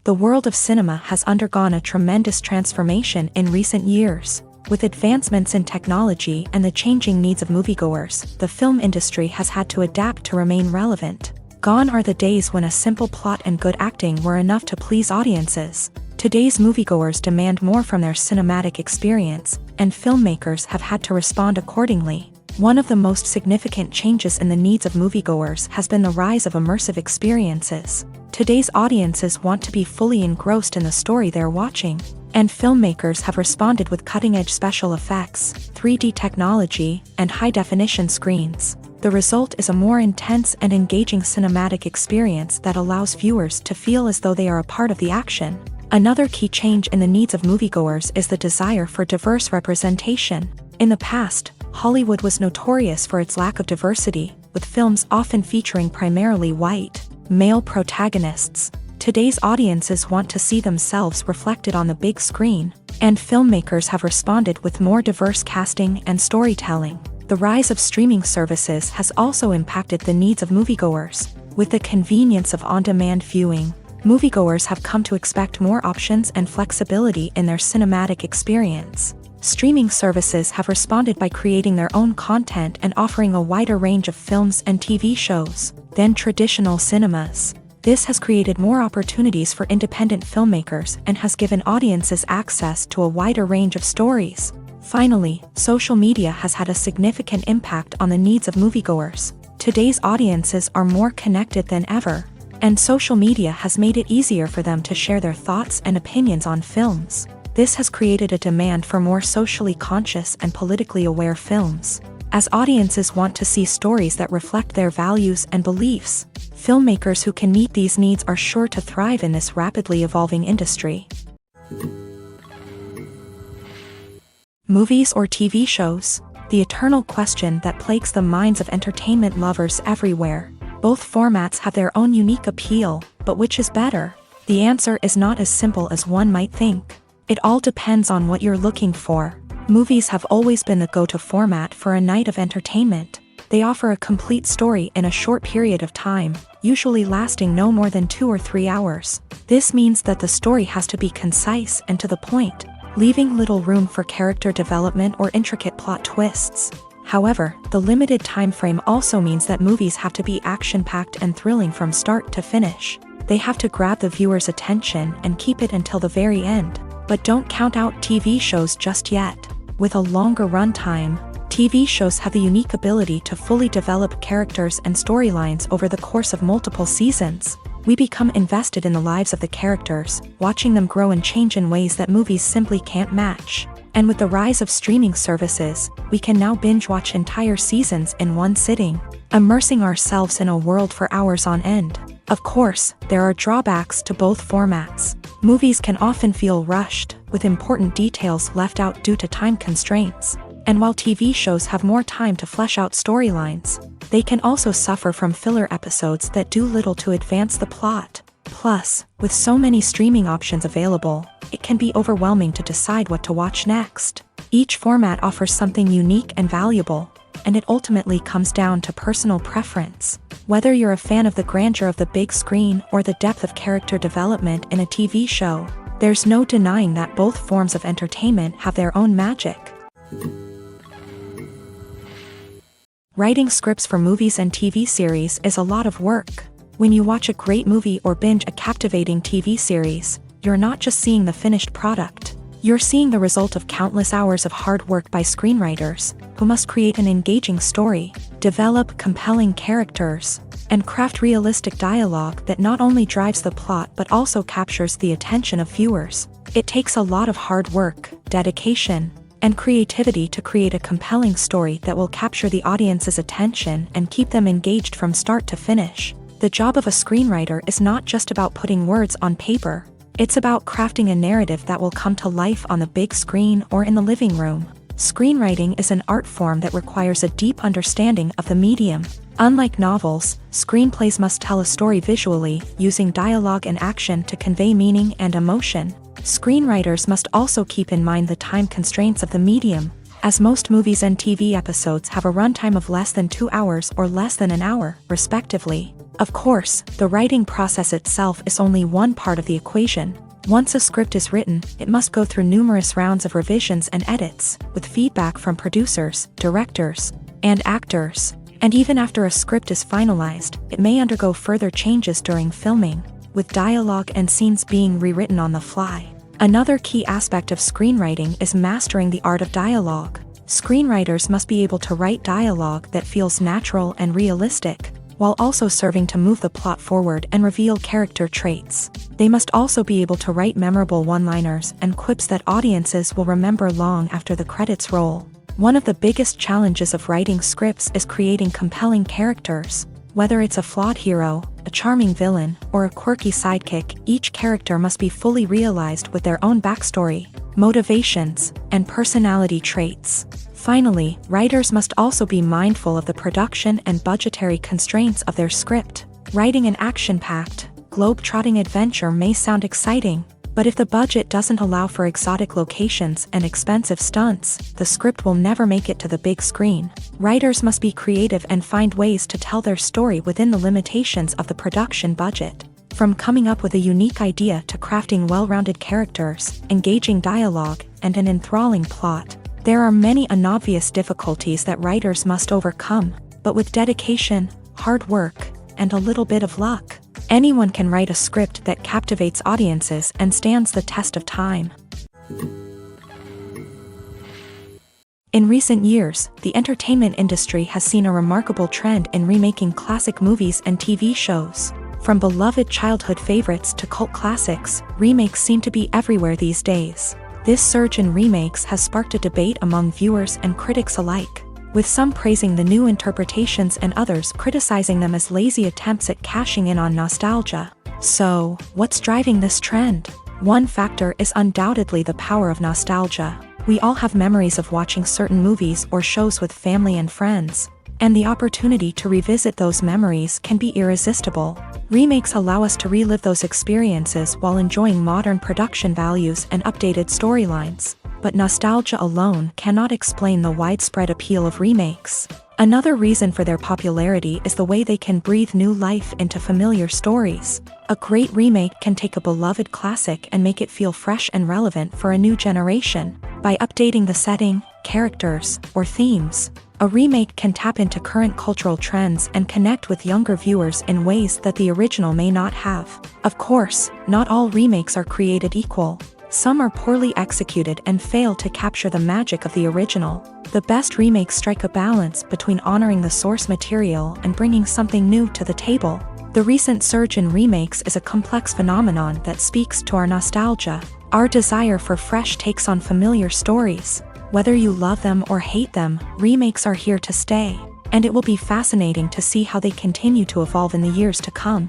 The world of cinema has undergone a tremendous transformation in recent years. With advancements in technology and the changing needs of moviegoers, the film industry has had to adapt to remain relevant. Gone are the days when a simple plot and good acting were enough to please audiences. Today's moviegoers demand more from their cinematic experience, and filmmakers have had to respond accordingly. One of the most significant changes in the needs of moviegoers has been the rise of immersive experiences. Today's audiences want to be fully engrossed in the story they're watching, and filmmakers have responded with cutting-edge special effects, 3D technology, and high-definition screens. The result is a more intense and engaging cinematic experience that allows viewers to feel as though they are a part of the action. Another key change in the needs of moviegoers is the desire for diverse representation. In the past, Hollywood was notorious for its lack of diversity, with films often featuring primarily white, male protagonists. Today's audiences want to see themselves reflected on the big screen, and filmmakers have responded with more diverse casting and storytelling. The rise of streaming services has also impacted the needs of moviegoers. With the convenience of on-demand viewing, moviegoers have come to expect more options and flexibility in their cinematic experience. Streaming services have responded by creating their own content and offering a wider range of films and TV shows than traditional cinemas. This has created more opportunities for independent filmmakers and has given audiences access to a wider range of stories. Finally, social media has had a significant impact on the needs of moviegoers. Today's audiences are more connected than ever, and social media has made it easier for them to share their thoughts and opinions on films. This has created a demand for more socially conscious and politically aware films. As audiences want to see stories that reflect their values and beliefs, filmmakers who can meet these needs are sure to thrive in this rapidly evolving industry. Movies or TV shows? The eternal question that plagues the minds of entertainment lovers everywhere. Both formats have their own unique appeal, but which is better? The answer is not as simple as one might think. It all depends on what you're looking for. Movies have always been the go-to format for a night of entertainment. They offer a complete story in a short period of time, usually lasting no more than 2 or 3 hours. This means that the story has to be concise and to the point, leaving little room for character development or intricate plot twists. However, the limited time frame also means that movies have to be action-packed and thrilling from start to finish. They have to grab the viewer's attention and keep it until the very end. But don't count out TV shows just yet. With a longer runtime, TV shows have the unique ability to fully develop characters and storylines over the course of multiple seasons. We become invested in the lives of the characters, watching them grow and change in ways that movies simply can't match. And with the rise of streaming services, we can now binge-watch entire seasons in one sitting, immersing ourselves in a world for hours on end. Of course, there are drawbacks to both formats. Movies can often feel rushed, with important details left out due to time constraints. And while TV shows have more time to flesh out storylines, they can also suffer from filler episodes that do little to advance the plot. Plus, with so many streaming options available, it can be overwhelming to decide what to watch next. Each format offers something unique and valuable, and it ultimately comes down to personal preference. Whether you're a fan of the grandeur of the big screen or the depth of character development in a TV show, there's no denying that both forms of entertainment have their own magic. Writing scripts for movies and TV series is a lot of work. When you watch a great movie or binge a captivating TV series, you're not just seeing the finished product. You're seeing the result of countless hours of hard work by screenwriters, who must create an engaging story, develop compelling characters, and craft realistic dialogue that not only drives the plot but also captures the attention of viewers. It takes a lot of hard work, dedication, and creativity to create a compelling story that will capture the audience's attention and keep them engaged from start to finish. The job of a screenwriter is not just about putting words on paper. It's about crafting a narrative that will come to life on the big screen or in the living room. Screenwriting is an art form that requires a deep understanding of the medium. Unlike novels, screenplays must tell a story visually, using dialogue and action to convey meaning and emotion. Screenwriters must also keep in mind the time constraints of the medium, as most movies and TV episodes have a runtime of less than 2 hours or less than an hour, respectively. Of course, the writing process itself is only one part of the equation. Once a script is written, it must go through numerous rounds of revisions and edits, with feedback from producers, directors, and actors. And even after a script is finalized, it may undergo further changes during filming, with dialogue and scenes being rewritten on the fly. Another key aspect of screenwriting is mastering the art of dialogue. Screenwriters must be able to write dialogue that feels natural and realistic, while also serving to move the plot forward and reveal character traits. They must also be able to write memorable one-liners and quips that audiences will remember long after the credits roll. One of the biggest challenges of writing scripts is creating compelling characters. Whether it's a flawed hero, a charming villain, or a quirky sidekick, each character must be fully realized with their own backstory, motivations, and personality traits. Finally, writers must also be mindful of the production and budgetary constraints of their script. Writing an action-packed, globe-trotting adventure may sound exciting, but if the budget doesn't allow for exotic locations and expensive stunts, the script will never make it to the big screen. Writers must be creative and find ways to tell their story within the limitations of the production budget. From coming up with a unique idea to crafting well-rounded characters, engaging dialogue, and an enthralling plot, there are many unobvious difficulties that writers must overcome, but with dedication, hard work, and a little bit of luck, anyone can write a script that captivates audiences and stands the test of time. In recent years, the entertainment industry has seen a remarkable trend in remaking classic movies and TV shows. From beloved childhood favorites to cult classics, remakes seem to be everywhere these days. This surge in remakes has sparked a debate among viewers and critics alike, with some praising the new interpretations and others criticizing them as lazy attempts at cashing in on nostalgia. So, what's driving this trend? One factor is undoubtedly the power of nostalgia. We all have memories of watching certain movies or shows with family and friends, and the opportunity to revisit those memories can be irresistible. Remakes allow us to relive those experiences while enjoying modern production values and updated storylines. But nostalgia alone cannot explain the widespread appeal of remakes. Another reason for their popularity is the way they can breathe new life into familiar stories. A great remake can take a beloved classic and make it feel fresh and relevant for a new generation. By updating the setting, characters, or themes, a remake can tap into current cultural trends and connect with younger viewers in ways that the original may not have. Of course, not all remakes are created equal. Some are poorly executed and fail to capture the magic of the original. The best remakes strike a balance between honoring the source material and bringing something new to the table. The recent surge in remakes is a complex phenomenon that speaks to our nostalgia, our desire for fresh takes on familiar stories. Whether you love them or hate them, remakes are here to stay, and it will be fascinating to see how they continue to evolve in the years to come.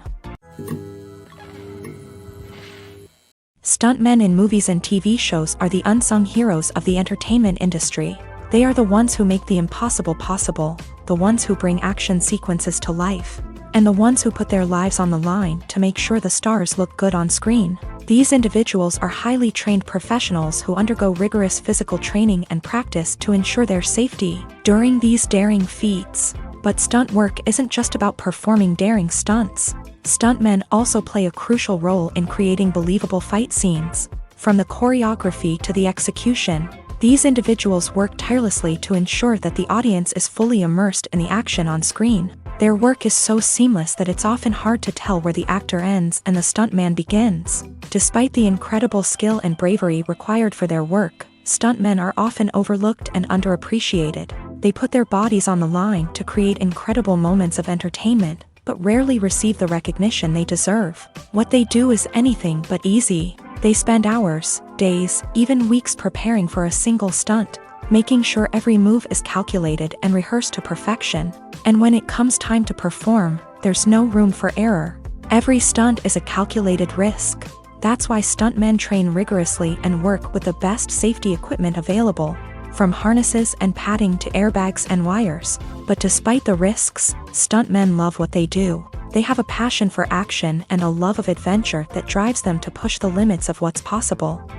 Stuntmen in movies and TV shows are the unsung heroes of the entertainment industry. They are the ones who make the impossible possible, the ones who bring action sequences to life, and the ones who put their lives on the line to make sure the stars look good on screen. These individuals are highly trained professionals who undergo rigorous physical training and practice to ensure their safety during these daring feats. But stunt work isn't just about performing daring stunts. Stuntmen also play a crucial role in creating believable fight scenes. From the choreography to the execution, these individuals work tirelessly to ensure that the audience is fully immersed in the action on screen. Their work is so seamless that it's often hard to tell where the actor ends and the stuntman begins. Despite the incredible skill and bravery required for their work, stuntmen are often overlooked and underappreciated. They put their bodies on the line to create incredible moments of entertainment, but rarely receive the recognition they deserve. What they do is anything but easy. They spend hours, days, even weeks preparing for a single stunt, making sure every move is calculated and rehearsed to perfection. And when it comes time to perform, there's no room for error. Every stunt is a calculated risk. That's why stuntmen train rigorously and work with the best safety equipment available, from harnesses and padding to airbags and wires. But despite the risks, stuntmen love what they do. They have a passion for action and a love of adventure that drives them to push the limits of what's possible.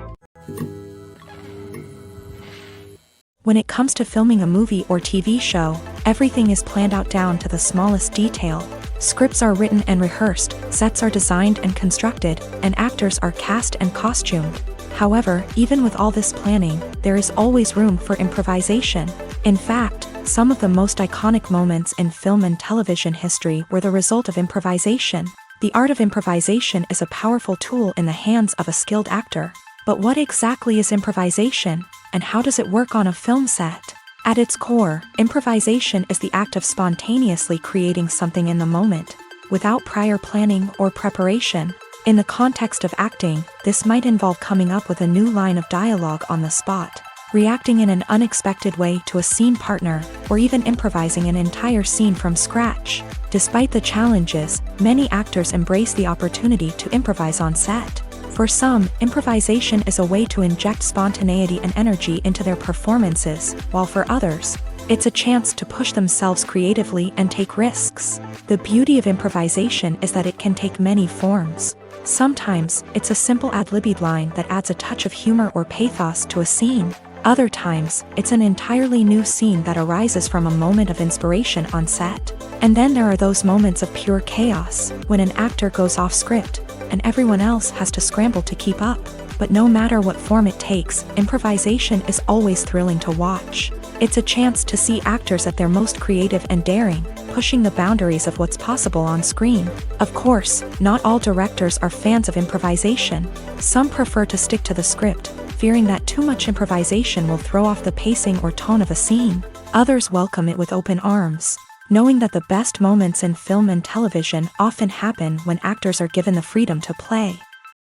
When it comes to filming a movie or TV show, everything is planned out down to the smallest detail. Scripts are written and rehearsed, sets are designed and constructed, and actors are cast and costumed. However, even with all this planning, there is always room for improvisation. In fact, some of the most iconic moments in film and television history were the result of improvisation. The art of improvisation is a powerful tool in the hands of a skilled actor. But what exactly is improvisation, and how does it work on a film set? At its core, improvisation is the act of spontaneously creating something in the moment, without prior planning or preparation. In the context of acting, this might involve coming up with a new line of dialogue on the spot, reacting in an unexpected way to a scene partner, or even improvising an entire scene from scratch. Despite the challenges, many actors embrace the opportunity to improvise on set. For some, improvisation is a way to inject spontaneity and energy into their performances, while for others, it's a chance to push themselves creatively and take risks. The beauty of improvisation is that it can take many forms. Sometimes, it's a simple ad-libbed line that adds a touch of humor or pathos to a scene. Other times, it's an entirely new scene that arises from a moment of inspiration on set. And then there are those moments of pure chaos, when an actor goes off script, and everyone else has to scramble to keep up. But no matter what form it takes, improvisation is always thrilling to watch. It's a chance to see actors at their most creative and daring, pushing the boundaries of what's possible on screen. Of course, not all directors are fans of improvisation. Some prefer to stick to the script, fearing that too much improvisation will throw off the pacing or tone of a scene. Others welcome it with open arms, knowing that the best moments in film and television often happen when actors are given the freedom to play.